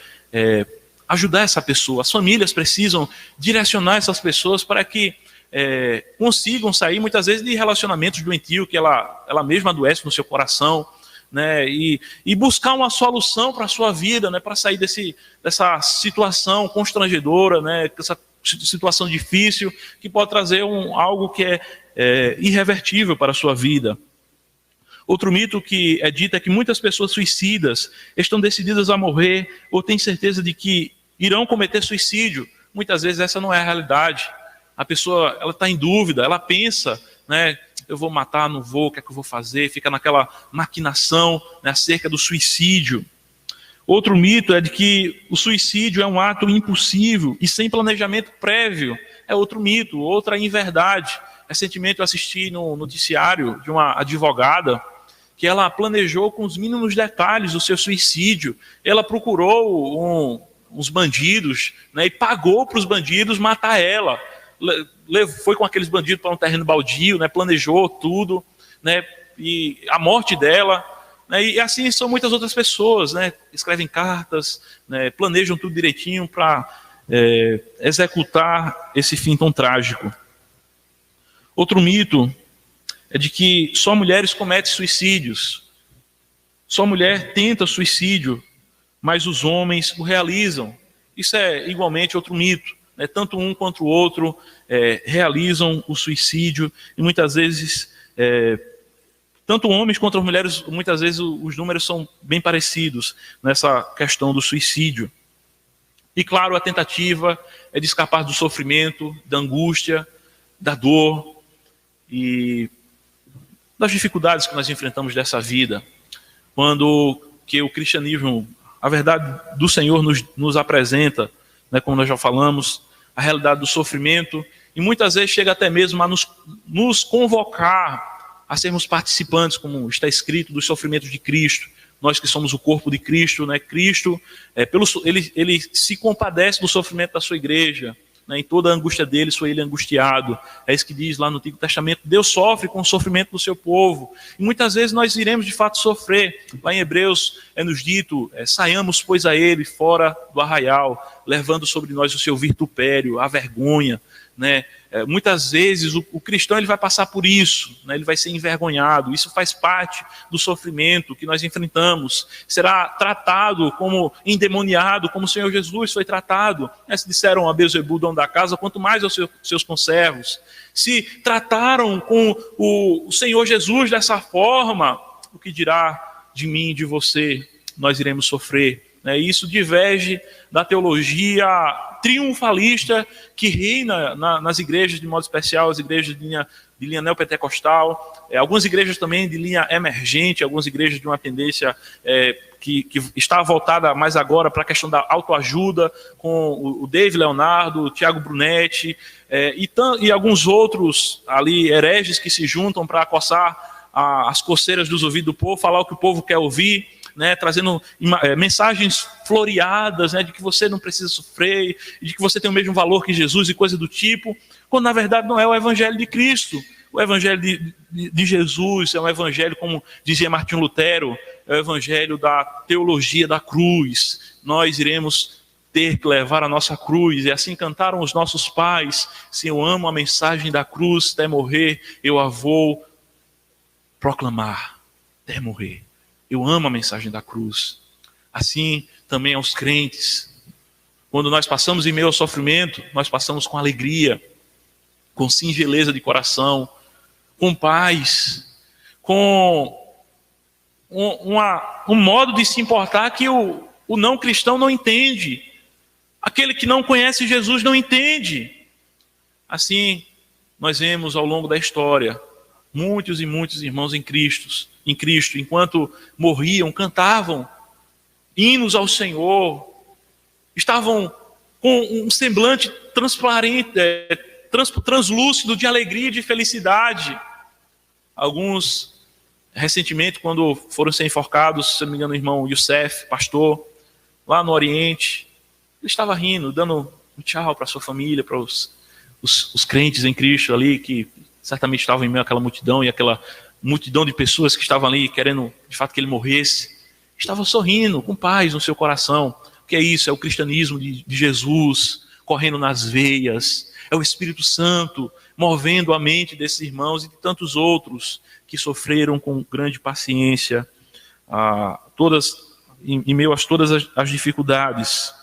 ajudar essa pessoa. As famílias precisam direcionar essas pessoas para que consigam sair, muitas vezes, de relacionamentos doentios que ela mesma adoece no seu coração, né, e buscar uma solução para a sua vida, né, para sair dessa situação constrangedora, né, essa situação difícil, que pode trazer algo que é irrevertível para a sua vida. Outro mito que é dito é que muitas pessoas suicidas estão decididas a morrer ou têm certeza de que irão cometer suicídio. Muitas vezes essa não é a realidade. A pessoa está em dúvida, ela pensa, né, eu vou matar, não vou, o que é que eu vou fazer? Fica naquela maquinação, né, acerca do suicídio. Outro mito é de que o suicídio é um ato impulsivo e sem planejamento prévio. É outro mito, outra inverdade. Recentemente eu assisti no noticiário de uma advogada que ela planejou com os mínimos detalhes o seu suicídio. Ela procurou uns bandidos, né, e pagou para os bandidos matar ela. Foi com aqueles bandidos para um terreno baldio, né, planejou tudo, né, e a morte dela, né, e assim são muitas outras pessoas, né, escrevem cartas, né, planejam tudo direitinho para executar esse fim tão trágico. Outro mito é de que só mulheres cometem suicídios, só mulher tenta suicídio, mas os homens o realizam. Isso é igualmente outro mito. Tanto um quanto o outro realizam o suicídio, e muitas vezes, tanto homens quanto as mulheres, muitas vezes os números são bem parecidos nessa questão do suicídio. E claro, a tentativa é de escapar do sofrimento, da angústia, da dor e das dificuldades que nós enfrentamos dessa vida, quando que o cristianismo, a verdade do Senhor nos apresenta, né, como nós já falamos, a realidade do sofrimento, e muitas vezes chega até mesmo a nos convocar a sermos participantes, como está escrito, dos sofrimentos de Cristo. Nós que somos o corpo de Cristo, né? Cristo, ele se compadece do sofrimento da sua igreja, né? Em toda a angústia deles foi ele angustiado. É isso que diz lá no Antigo Testamento. Deus sofre com o sofrimento do seu povo. E muitas vezes nós iremos de fato sofrer. Lá em Hebreus é nos dito, saiamos pois a ele fora do arraial, levando sobre nós o seu vitupério, a vergonha, né? Muitas vezes o cristão ele vai passar por isso, né? Ele vai ser envergonhado. Isso faz parte do sofrimento que nós enfrentamos. Será tratado como endemoniado, como o Senhor Jesus foi tratado. Se disseram a Beelzebul, dono da casa, quanto mais aos seus conservos. Se trataram com o Senhor Jesus dessa forma, o que dirá de mim e de você? Nós iremos sofrer. Isso diverge da teologia triunfalista que reina nas igrejas, de modo especial, as igrejas de linha neopentecostal, algumas igrejas também de linha emergente, algumas igrejas de uma tendência que está voltada mais agora para a questão da autoajuda, com o Dave Leonardo, o Tiago Brunetti, e alguns outros ali hereges que se juntam para coçar as coceiras dos ouvidos do povo, falar o que o povo quer ouvir, né, trazendo mensagens floreadas, né, de que você não precisa sofrer, de que você tem o mesmo valor que Jesus e coisa do tipo, quando na verdade não é o evangelho de Cristo. O evangelho de Jesus é um evangelho, como dizia Martinho Lutero, é o evangelho da teologia da cruz. Nós iremos ter que levar a nossa cruz, e assim cantaram os nossos pais: se eu amo a mensagem da cruz, até morrer eu a vou proclamar, até morrer. Eu amo a mensagem da cruz. Assim também aos crentes. Quando nós passamos em meio ao sofrimento, nós passamos com alegria, com singeleza de coração, com paz, com um modo de se importar que o não cristão não entende. Aquele que não conhece Jesus não entende. Assim, nós vemos ao longo da história muitos e muitos irmãos em Cristo, enquanto morriam, cantavam hinos ao Senhor, estavam com um semblante transparente, translúcido de alegria e de felicidade. Alguns, recentemente, quando foram ser enforcados, se não me engano, o irmão Youssef, pastor, lá no Oriente, ele estava rindo, dando um tchau para sua família, para os crentes em Cristo ali, que certamente estavam em meio àquela multidão, e aquela multidão de pessoas que estavam ali querendo, de fato, que ele morresse. Estavam sorrindo, com paz no seu coração. O que é isso? É o cristianismo de Jesus correndo nas veias. É o Espírito Santo movendo a mente desses irmãos e de tantos outros que sofreram com grande paciência em meio a todas as dificuldades.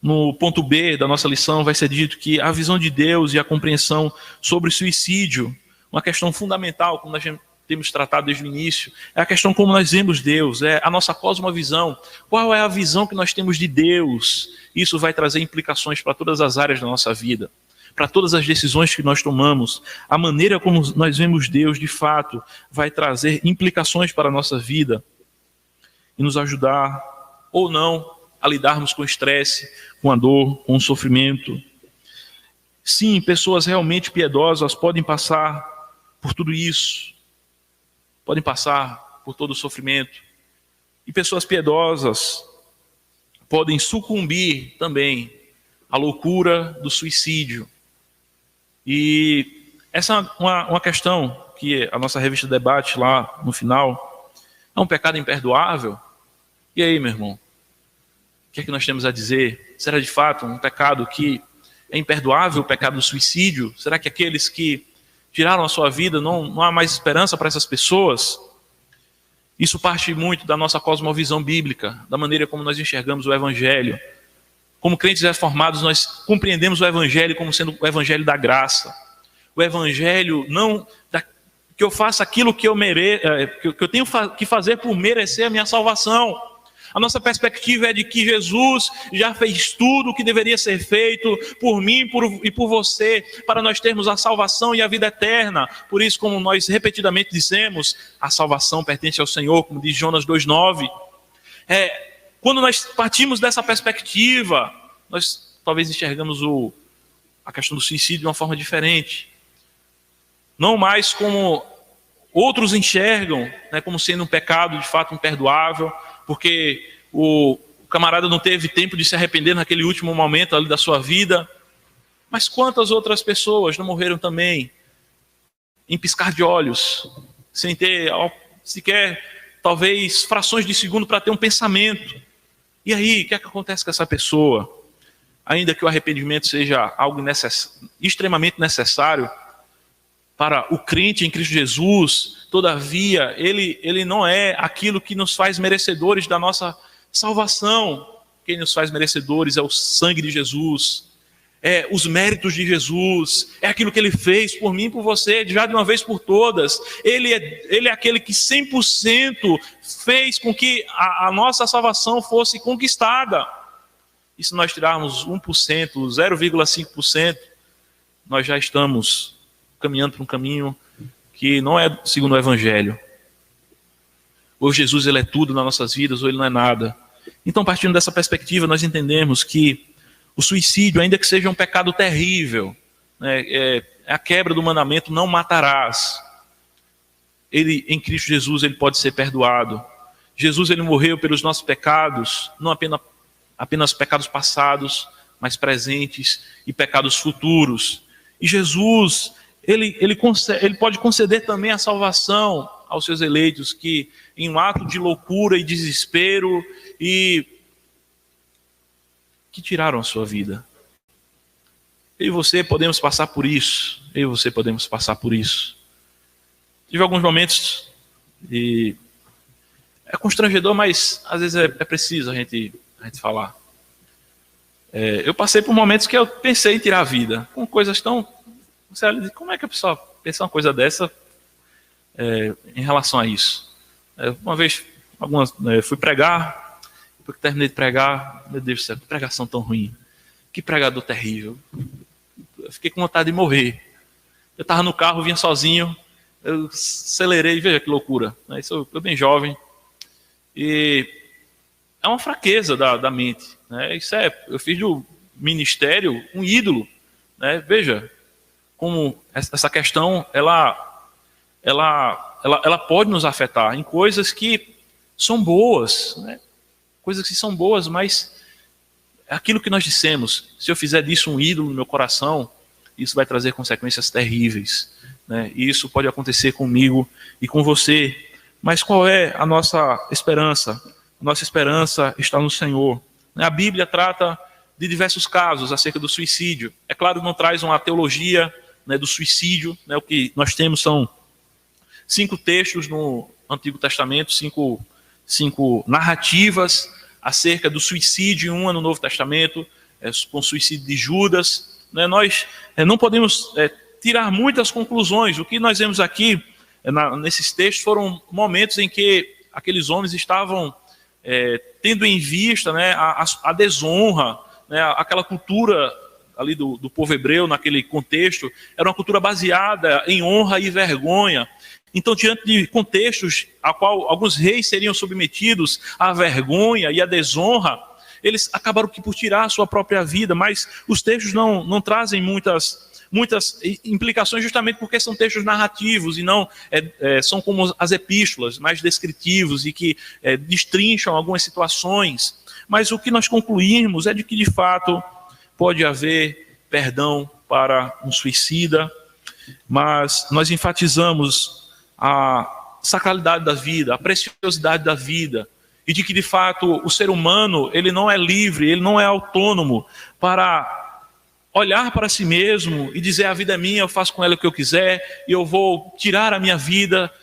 No ponto B da nossa lição vai ser dito que a visão de Deus e a compreensão sobre o suicídio, uma questão fundamental, como nós temos tratado desde o início, é a questão como nós vemos Deus, é a nossa cosmovisão. Qual é a visão que nós temos de Deus? Isso vai trazer implicações para todas as áreas da nossa vida, para todas as decisões que nós tomamos. A maneira como nós vemos Deus, de fato, vai trazer implicações para a nossa vida e nos ajudar, ou não, a lidarmos com o estresse, com a dor, com o sofrimento. Sim, pessoas realmente piedosas podem passar por tudo isso, podem passar por todo o sofrimento. E pessoas piedosas podem sucumbir também à loucura do suicídio. E essa é uma questão que a nossa revista debate lá no final. É um pecado imperdoável? E aí, meu irmão? O que é que nós temos a dizer? Será de fato um pecado que é imperdoável, o pecado do suicídio? Será que aqueles que tiraram a sua vida, não há mais esperança para essas pessoas? Isso parte muito da nossa cosmovisão bíblica, da maneira como nós enxergamos o Evangelho. Como crentes reformados, nós compreendemos o Evangelho como sendo o Evangelho da graça. O Evangelho não que eu faça aquilo que eu tenho que fazer por merecer a minha salvação. A nossa perspectiva é de que Jesus já fez tudo o que deveria ser feito por mim e por você, para nós termos a salvação e a vida eterna. Por isso, como nós repetidamente dissemos, a salvação pertence ao Senhor, como diz Jonas 2,9. Quando nós partimos dessa perspectiva, nós talvez enxergamos a questão do suicídio de uma forma diferente. Não mais como outros enxergam, né, como sendo um pecado de fato imperdoável, porque o camarada não teve tempo de se arrepender naquele último momento ali da sua vida. Mas quantas outras pessoas não morreram também em piscar de olhos, sem ter sequer, talvez, frações de segundo para ter um pensamento. E aí, o que é que acontece com essa pessoa? Ainda que o arrependimento seja algo extremamente necessário para o crente em Cristo Jesus, todavia, ele não é aquilo que nos faz merecedores da nossa salvação. Quem nos faz merecedores é o sangue de Jesus, é os méritos de Jesus, é aquilo que Ele fez por mim e por você, já de uma vez por todas. Ele é aquele que 100% fez com que a nossa salvação fosse conquistada. E se nós tirarmos 1%, 0,5%, nós já estamos caminhando para um caminho que não é segundo o Evangelho. Ou Jesus ele é tudo nas nossas vidas, ou ele não é nada. Então, partindo dessa perspectiva, nós entendemos que o suicídio, ainda que seja um pecado terrível, né, é a quebra do mandamento, não matarás. Ele, em Cristo Jesus, ele pode ser perdoado. Jesus ele morreu pelos nossos pecados, não apenas pecados passados, mas presentes e pecados futuros. E Jesus, ele pode conceder também a salvação aos seus eleitos que, em um ato de loucura e desespero, que tiraram a sua vida. Eu e você podemos passar por isso. Eu e você podemos passar por isso. Tive alguns momentos e é constrangedor, mas às vezes é preciso a gente falar. Eu passei por momentos que eu pensei em tirar a vida, com coisas tão... Você olha e diz, como é que a pessoa pensa uma coisa dessa em relação a isso? Uma vez, fui pregar, depois que terminei de pregar, meu Deus do céu, que pregação tão ruim, que pregador terrível. Eu fiquei com vontade de morrer. Eu estava no carro, vinha sozinho, eu acelerei, veja que loucura. Isso, eu bem jovem, e é uma fraqueza da mente. Né? Eu fiz do ministério um ídolo. Né? Veja como essa questão ela pode nos afetar em coisas que são boas, né? Coisas que são boas, mas aquilo que nós dissemos, se eu fizer disso um ídolo no meu coração, isso vai trazer consequências terríveis. Né? E isso pode acontecer comigo e com você. Mas qual é a nossa esperança? Nossa esperança está no Senhor. A Bíblia trata de diversos casos acerca do suicídio. É claro, não traz uma teologia, né, do suicídio. Né? O que nós temos são 5 textos no Antigo Testamento, 5 narrativas acerca do suicídio, e uma no Novo Testamento, com o suicídio de Judas. Né? Nós não podemos tirar muitas conclusões. O que nós vemos aqui, nesses textos, foram momentos em que aqueles homens estavam tendo em vista, né, a desonra, né, aquela cultura ali do povo hebreu, naquele contexto, era uma cultura baseada em honra e vergonha. Então, diante de contextos a qual alguns reis seriam submetidos à vergonha e à desonra, eles acabaram por tirar a sua própria vida, mas os textos não trazem muitas implicações, justamente porque são textos narrativos e não são como as epístolas, mais descritivos e que destrincham algumas situações. Mas o que nós concluímos é de que, de fato, pode haver perdão para um suicida, mas nós enfatizamos a sacralidade da vida, a preciosidade da vida, e de que, de fato, o ser humano ele não é livre, ele não é autônomo para olhar para si mesmo e dizer: a vida é minha, eu faço com ela o que eu quiser, e eu vou tirar a minha vida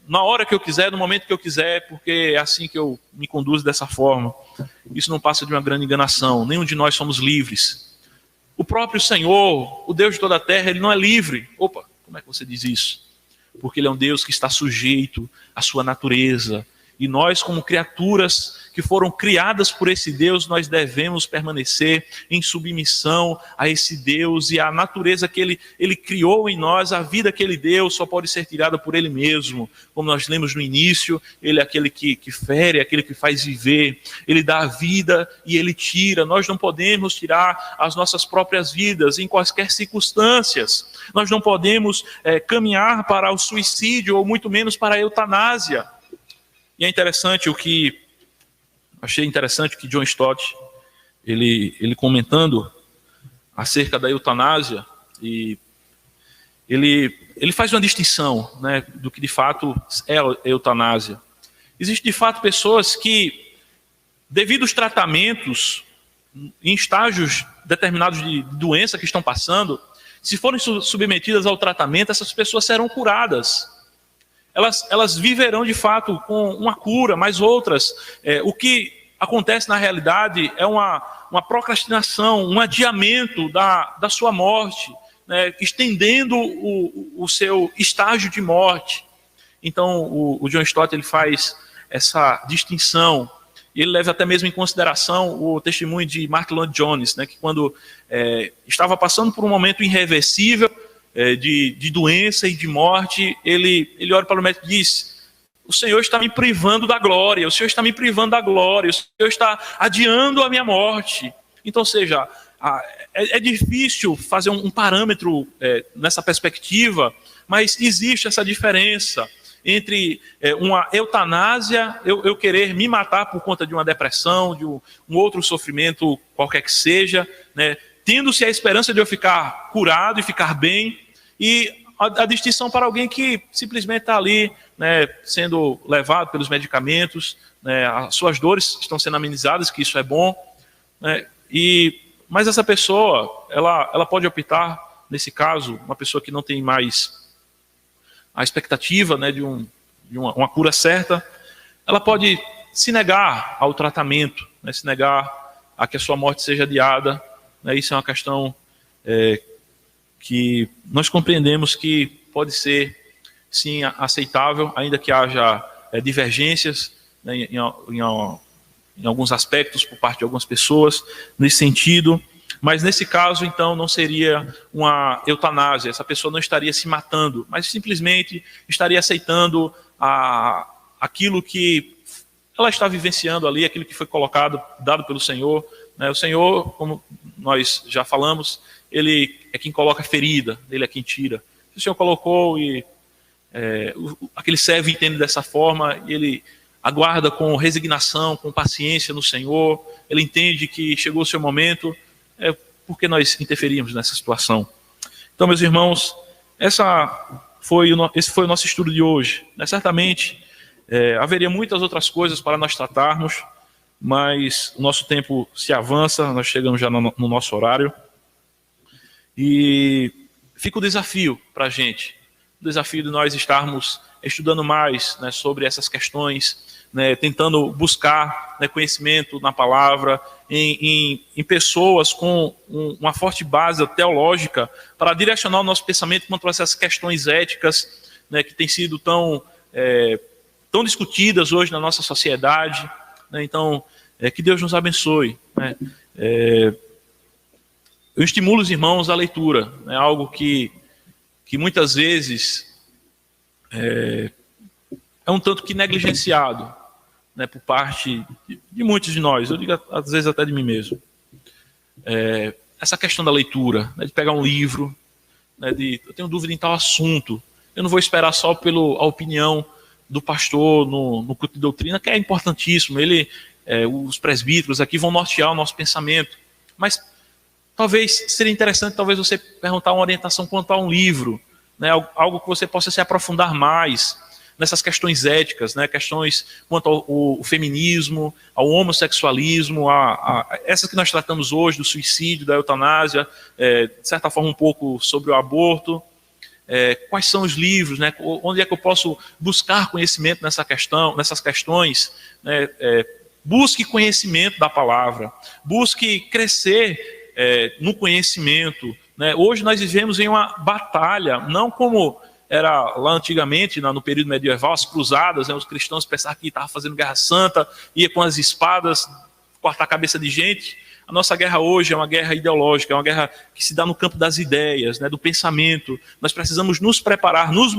na hora que eu quiser, no momento que eu quiser, porque é assim que eu me conduzo dessa forma. Isso não passa de uma grande enganação. Nenhum de nós somos livres. O próprio Senhor, o Deus de toda a terra, ele não é livre. Opa, como é que você diz isso? Porque ele é um Deus que está sujeito à sua natureza. E nós, como criaturas que foram criadas por esse Deus, nós devemos permanecer em submissão a esse Deus e à natureza que Ele criou em nós. A vida que Ele deu só pode ser tirada por Ele mesmo. Como nós lemos no início, Ele é aquele que fere, é aquele que faz viver. Ele dá a vida e Ele tira. Nós não podemos tirar as nossas próprias vidas em quaisquer circunstâncias. Nós não podemos caminhar para o suicídio ou muito menos para a eutanásia. E é interessante o que Achei interessante que John Stott, ele comentando acerca da eutanásia, e ele faz uma distinção, né, do que de fato é a eutanásia. Existem de fato pessoas que, devido aos tratamentos em estágios determinados de doença que estão passando, se forem submetidas ao tratamento, essas pessoas serão curadas. Elas viverão de fato com uma cura, mas outras, o que acontece na realidade é uma procrastinação, um adiamento da sua morte, né, estendendo o seu estágio de morte. Então, o John Stott, ele faz essa distinção, e ele leva até mesmo em consideração o testemunho de Martyn Lloyd-Jones, né, que quando estava passando por um momento irreversível de doença e de morte, ele olha para o médico e diz: o Senhor está me privando da glória, o Senhor está me privando da glória, o Senhor está adiando a minha morte. Então, ou seja, é difícil fazer um parâmetro nessa perspectiva, mas existe essa diferença entre uma eutanásia, eu querer me matar por conta de uma depressão, de um outro sofrimento qualquer que seja, né, tendo-se a esperança de eu ficar curado e ficar bem, e a distinção para alguém que simplesmente está ali, né, sendo levado pelos medicamentos, né, as suas dores estão sendo amenizadas, que isso é bom, né, mas essa pessoa, ela pode optar, nesse caso, uma pessoa que não tem mais a expectativa, né, de uma cura certa, ela pode se negar ao tratamento, né, se negar a que a sua morte seja adiada, né. Isso é uma questão que nós compreendemos que pode ser, sim, aceitável, ainda que haja divergências, né, em alguns aspectos por parte de algumas pessoas nesse sentido, mas nesse caso, então, não seria uma eutanásia, essa pessoa não estaria se matando, mas simplesmente estaria aceitando aquilo que ela está vivenciando ali, aquilo que foi dado pelo Senhor, né? O Senhor, como nós já falamos, Ele é quem coloca a ferida, Ele é quem tira. O Senhor colocou e aquele servo entende dessa forma, ele aguarda com resignação, com paciência no Senhor, ele entende que chegou o seu momento, por que nós interferimos nessa situação? Então, meus irmãos, esse foi o nosso estudo de hoje, né? Certamente haveria muitas outras coisas para nós tratarmos, mas o nosso tempo se avança, nós chegamos já no nosso horário, e fica o desafio para a gente, o desafio de nós estarmos estudando mais, né, sobre essas questões, né, tentando buscar, né, conhecimento na palavra, em pessoas com uma forte base teológica, para direcionar o nosso pensamento quanto a essas questões éticas, né, que têm sido tão discutidas hoje na nossa sociedade, né. Então, que Deus nos abençoe, né. Eu estimulo os irmãos à leitura, é algo que muitas vezes é um tanto que negligenciado, né, por parte de muitos de nós, eu digo às vezes até de mim mesmo. Essa questão da leitura, né, de pegar um livro, né, eu tenho dúvida em tal assunto, eu não vou esperar só pela opinião do pastor no culto de doutrina, que é importantíssimo, os presbíteros aqui vão nortear o nosso pensamento, mas talvez seria interessante você perguntar uma orientação quanto a um livro, né, algo que você possa se aprofundar mais nessas questões éticas, né, questões quanto ao feminismo, ao homossexualismo, essas que nós tratamos hoje, do suicídio, da eutanásia, de certa forma um pouco sobre o aborto. Quais são os livros, né, onde é que eu posso buscar conhecimento nessas questões, né, busque conhecimento da palavra, busque crescer no conhecimento, né. Hoje nós vivemos em uma batalha, não como era lá antigamente, no período medieval, as cruzadas, né, os cristãos pensavam que estavam fazendo guerra santa, ia com as espadas cortar a cabeça de gente. A nossa guerra hoje é uma guerra ideológica, é uma guerra que se dá no campo das ideias, né, do pensamento. Nós precisamos nos preparar, nos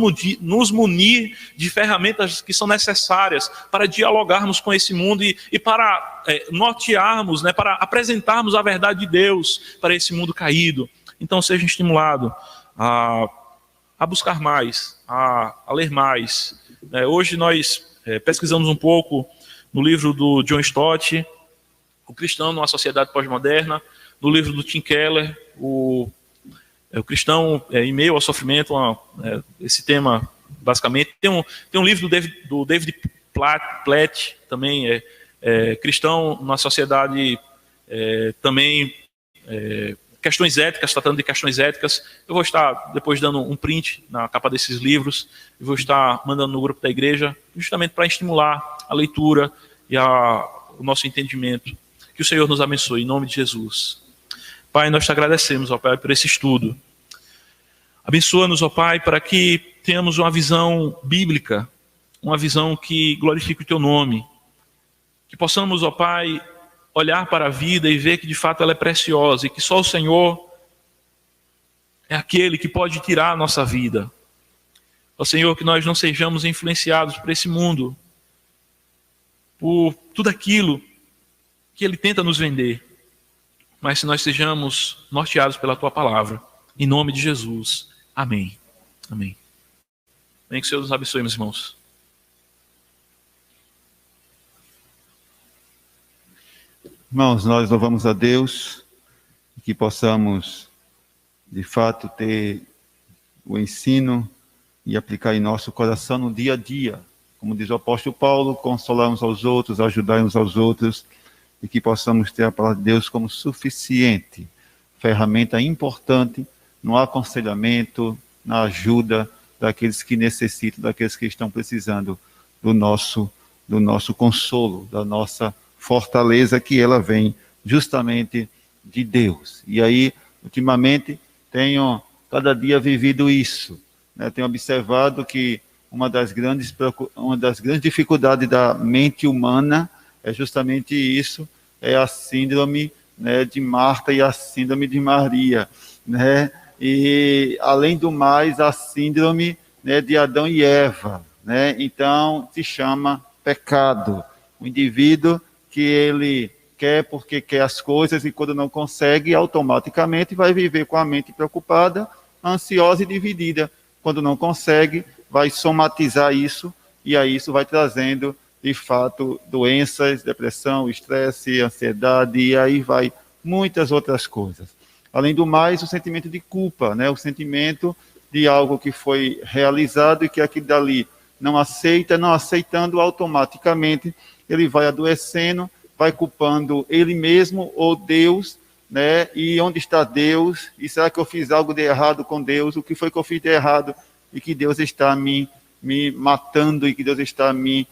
munir de ferramentas que são necessárias para dialogarmos com esse mundo e para nortearmos, né, para apresentarmos a verdade de Deus para esse mundo caído. Então seja estimulado a buscar mais, a ler mais. Hoje nós pesquisamos um pouco no livro do John Stott, O Cristão numa Sociedade Pós-Moderna, no livro do Tim Keller, o Cristão em Meio ao Sofrimento, esse tema, basicamente. Tem um livro do David Platt, também, Cristão numa Sociedade, também, questões éticas, tratando de questões éticas. Eu vou estar depois dando um print na capa desses livros, e vou estar mandando no grupo da igreja, justamente para estimular a leitura e o nosso entendimento. Que o Senhor nos abençoe, em nome de Jesus. Pai, nós te agradecemos, ó Pai, por esse estudo. Abençoa-nos, ó Pai, para que tenhamos uma visão bíblica, uma visão que glorifique o teu nome. Que possamos, ó Pai, olhar para a vida e ver que de fato ela é preciosa e que só o Senhor é aquele que pode tirar a nossa vida. Ó Senhor, que nós não sejamos influenciados por esse mundo, por tudo aquilo que ele tenta nos vender, mas se nós sejamos norteados pela tua palavra, em nome de Jesus. Amém. Amém. Amém. Que o Senhor nos abençoe, meus irmãos. Irmãos, nós louvamos a Deus, que possamos, de fato, ter o ensino e aplicar em nosso coração no dia a dia. Como diz o apóstolo Paulo, consolar uns aos outros, ajudar uns aos outros, e que possamos ter a palavra de Deus como suficiente, ferramenta importante no aconselhamento, na ajuda daqueles que necessitam, daqueles que estão precisando do nosso consolo, da nossa fortaleza, que ela vem justamente de Deus. E aí, ultimamente, tenho cada dia vivido isso, né? Tenho observado que uma das grandes dificuldades da mente humana é justamente isso, é a síndrome, né, de Marta e a síndrome de Maria, né? E, além do mais, a síndrome, né, de Adão e Eva, né? Então, se chama pecado. O indivíduo que ele quer porque quer as coisas e quando não consegue, automaticamente vai viver com a mente preocupada, ansiosa e dividida. Quando não consegue, vai somatizar isso e aí isso vai trazendo, de fato, doenças, depressão, estresse, ansiedade e aí vai muitas outras coisas. Além do mais, o sentimento de culpa, né? O sentimento de algo que foi realizado e que aquilo dali não aceitando automaticamente, ele vai adoecendo, vai culpando ele mesmo ou Deus, né? E onde está Deus? E será que eu fiz algo de errado com Deus? O que foi que eu fiz de errado? E que Deus está me matando e que Deus está me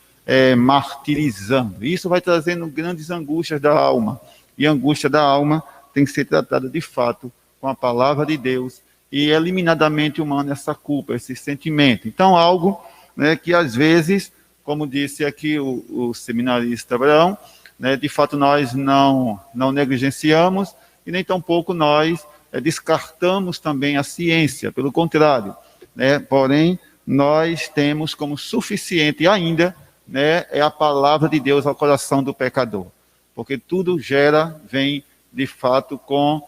martirizando. Isso vai trazendo grandes angústias da alma. E a angústia da alma tem que ser tratada de fato com a palavra de Deus e eliminar da mente humana essa culpa, esse sentimento. Então, algo, né, que às vezes, como disse aqui o seminarista Abraão, né, de fato nós não negligenciamos e nem tampouco nós descartamos também a ciência, pelo contrário, né, porém nós temos como suficiente ainda, né, é a palavra de Deus ao coração do pecador, porque tudo vem de fato com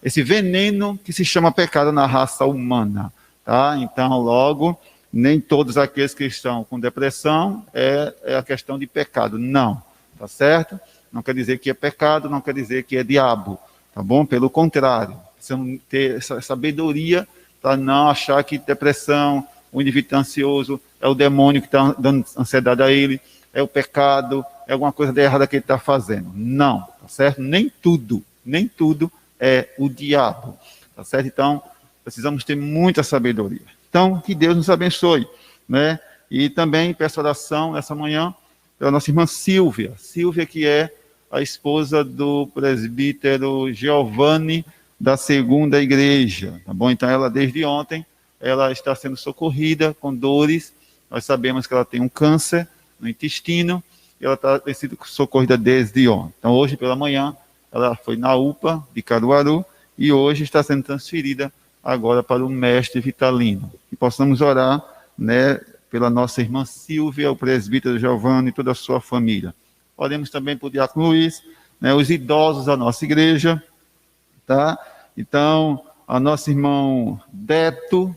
esse veneno que se chama pecado na raça humana, tá? Então, logo, nem todos aqueles que estão com depressão é a questão de pecado, não, tá certo? Não quer dizer que é pecado, não quer dizer que é diabo, tá bom? Pelo contrário, precisamos ter essa sabedoria para não achar que depressão, o indivíduo está ansioso, é o demônio que está dando ansiedade a ele, é o pecado, é alguma coisa de errada que ele está fazendo. Não, tá certo? Nem tudo é o diabo, tá certo? Então, precisamos ter muita sabedoria. Então, que Deus nos abençoe, né? E também peço oração nessa manhã pela nossa irmã Silvia, que é a esposa do presbítero Giovanni da Segunda Igreja, tá bom? Então, ela desde ontem, ela está sendo socorrida com dores, nós sabemos que ela tem um câncer no intestino, e ela tem sido socorrida desde ontem. Então, hoje pela manhã, ela foi na UPA de Caruaru, e hoje está sendo transferida agora para o mestre Vitalino. Que possamos orar, né, pela nossa irmã Silvia, o presbítero Giovanni e toda a sua família. Oremos também por Diácono Luiz, né, os idosos da nossa igreja, tá? Então, a nosso irmão Deto,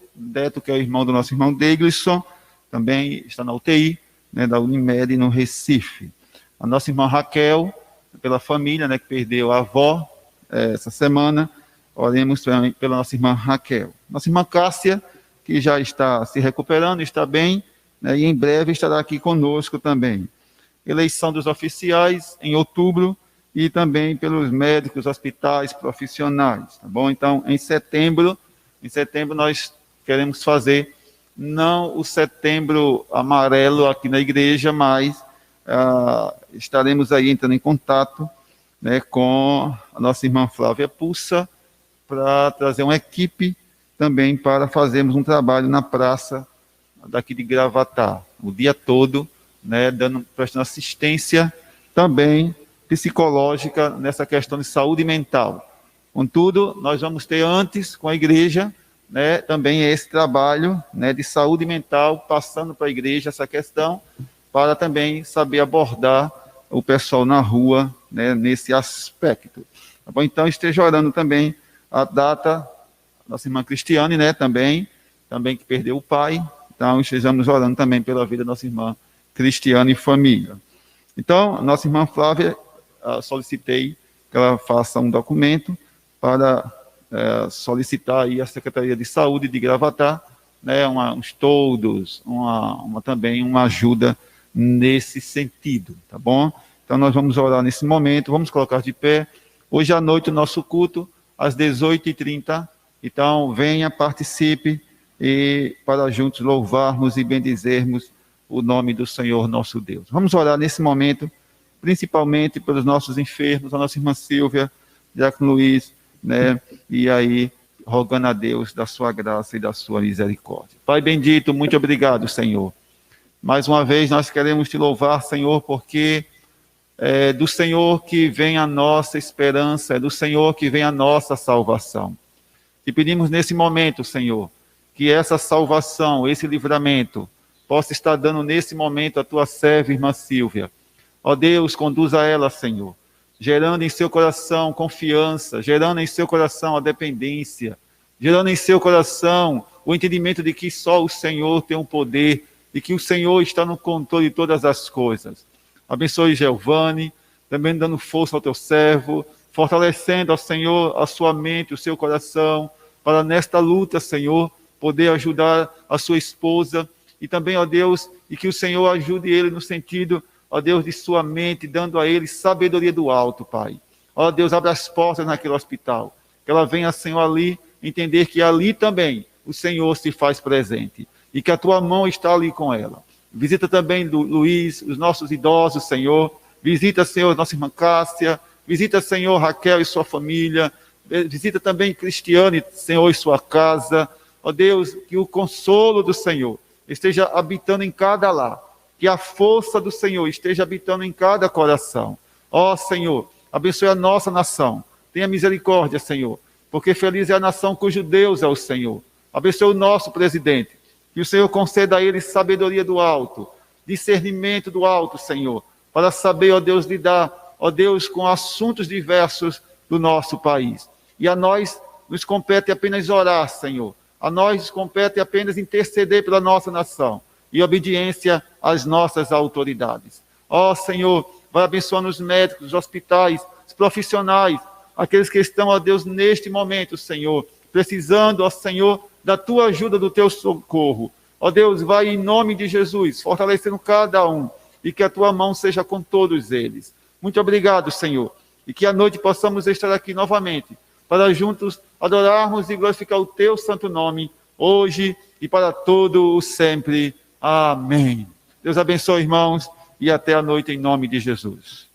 que é o irmão do nosso irmão Deglisson, também está na UTI, né, da Unimed no Recife. A nossa irmã Raquel, pela família, né, que perdeu a avó essa semana, oremos também pela nossa irmã Raquel. Nossa irmã Cássia, que já está se recuperando, está bem, né, e em breve estará aqui conosco também. Eleição dos oficiais em outubro e também pelos médicos, hospitais, profissionais, tá bom? Então, em setembro nós queremos fazer não o setembro amarelo aqui na igreja, mas estaremos aí entrando em contato, né, com a nossa irmã Flávia Pulsa para trazer uma equipe também para fazermos um trabalho na praça daqui de Gravatá, o dia todo, né, prestando assistência também psicológica nessa questão de saúde mental. Contudo, nós vamos ter antes com a igreja, né, também esse trabalho, né, de saúde mental, passando para a igreja essa questão, para também saber abordar o pessoal na rua, né, nesse aspecto. Tá bom? Então, esteja orando também a data, nossa irmã Cristiane, né, também que perdeu o pai. Então, estejamos orando também pela vida da nossa irmã Cristiane e família. Então, nossa irmã Flávia, solicitei que ela faça um documento para solicitar aí a Secretaria de Saúde de Gravatá, né, uns toldos, também uma ajuda nesse sentido, tá bom? Então, nós vamos orar nesse momento, vamos colocar de pé. Hoje à noite o nosso culto, às 18h30, então venha, participe, e para juntos louvarmos e bendizermos o nome do Senhor nosso Deus. Vamos orar nesse momento, principalmente pelos nossos enfermos, a nossa irmã Silvia, Diácono Luiz, né, e aí rogando a Deus da sua graça e da sua misericórdia. Pai bendito, muito obrigado, Senhor. Mais uma vez nós queremos te louvar, Senhor, porque é do Senhor que vem a nossa esperança, é do Senhor que vem a nossa salvação. Te pedimos nesse momento, Senhor, que essa salvação, esse livramento, possa estar dando nesse momento a tua serva, irmã Silvia. Ó Deus, conduza ela, Senhor, gerando em seu coração confiança, gerando em seu coração a dependência, gerando em seu coração o entendimento de que só o Senhor tem o poder e que o Senhor está no controle de todas as coisas. Abençoe Giovanni, também dando força ao teu servo, fortalecendo ao Senhor a sua mente, o seu coração, para nesta luta, Senhor, poder ajudar a sua esposa, e também, ó Deus, e que o Senhor ajude ele no sentido, ó Deus, de sua mente, dando a ele sabedoria do alto, Pai. Ó Deus, abre as portas naquele hospital, que ela venha, Senhor, ali, entender que ali também o Senhor se faz presente, e que a tua mão está ali com ela. Visita também Luiz, os nossos idosos, Senhor. Visita, Senhor, nossa irmã Cássia. Visita, Senhor, Raquel e sua família. Visita também Cristiane, Senhor, e sua casa. Ó Deus, que o consolo do Senhor esteja habitando em cada lar. Que a força do Senhor esteja habitando em cada coração. Ó Senhor, abençoe a nossa nação. Tenha misericórdia, Senhor. Porque feliz é a nação cujo Deus é o Senhor. Abençoe o nosso presidente. Que o Senhor conceda a ele sabedoria do alto, discernimento do alto, Senhor, para saber, ó Deus, lidar, ó Deus, com assuntos diversos do nosso país. E a nós nos compete apenas orar, Senhor. A nós nos compete apenas interceder pela nossa nação e obediência às nossas autoridades. Ó Senhor, vai abençoando os médicos, os hospitais, os profissionais, aqueles que estão, ó Deus, neste momento, Senhor, precisando, ó Senhor, da tua ajuda, do teu socorro. Ó Deus, vai em nome de Jesus, fortalecendo cada um, e que a tua mão seja com todos eles. Muito obrigado, Senhor, e que à noite possamos estar aqui novamente, para juntos adorarmos e glorificar o teu santo nome, hoje e para todo o sempre. Amém. Deus abençoe, irmãos, e até a noite em nome de Jesus.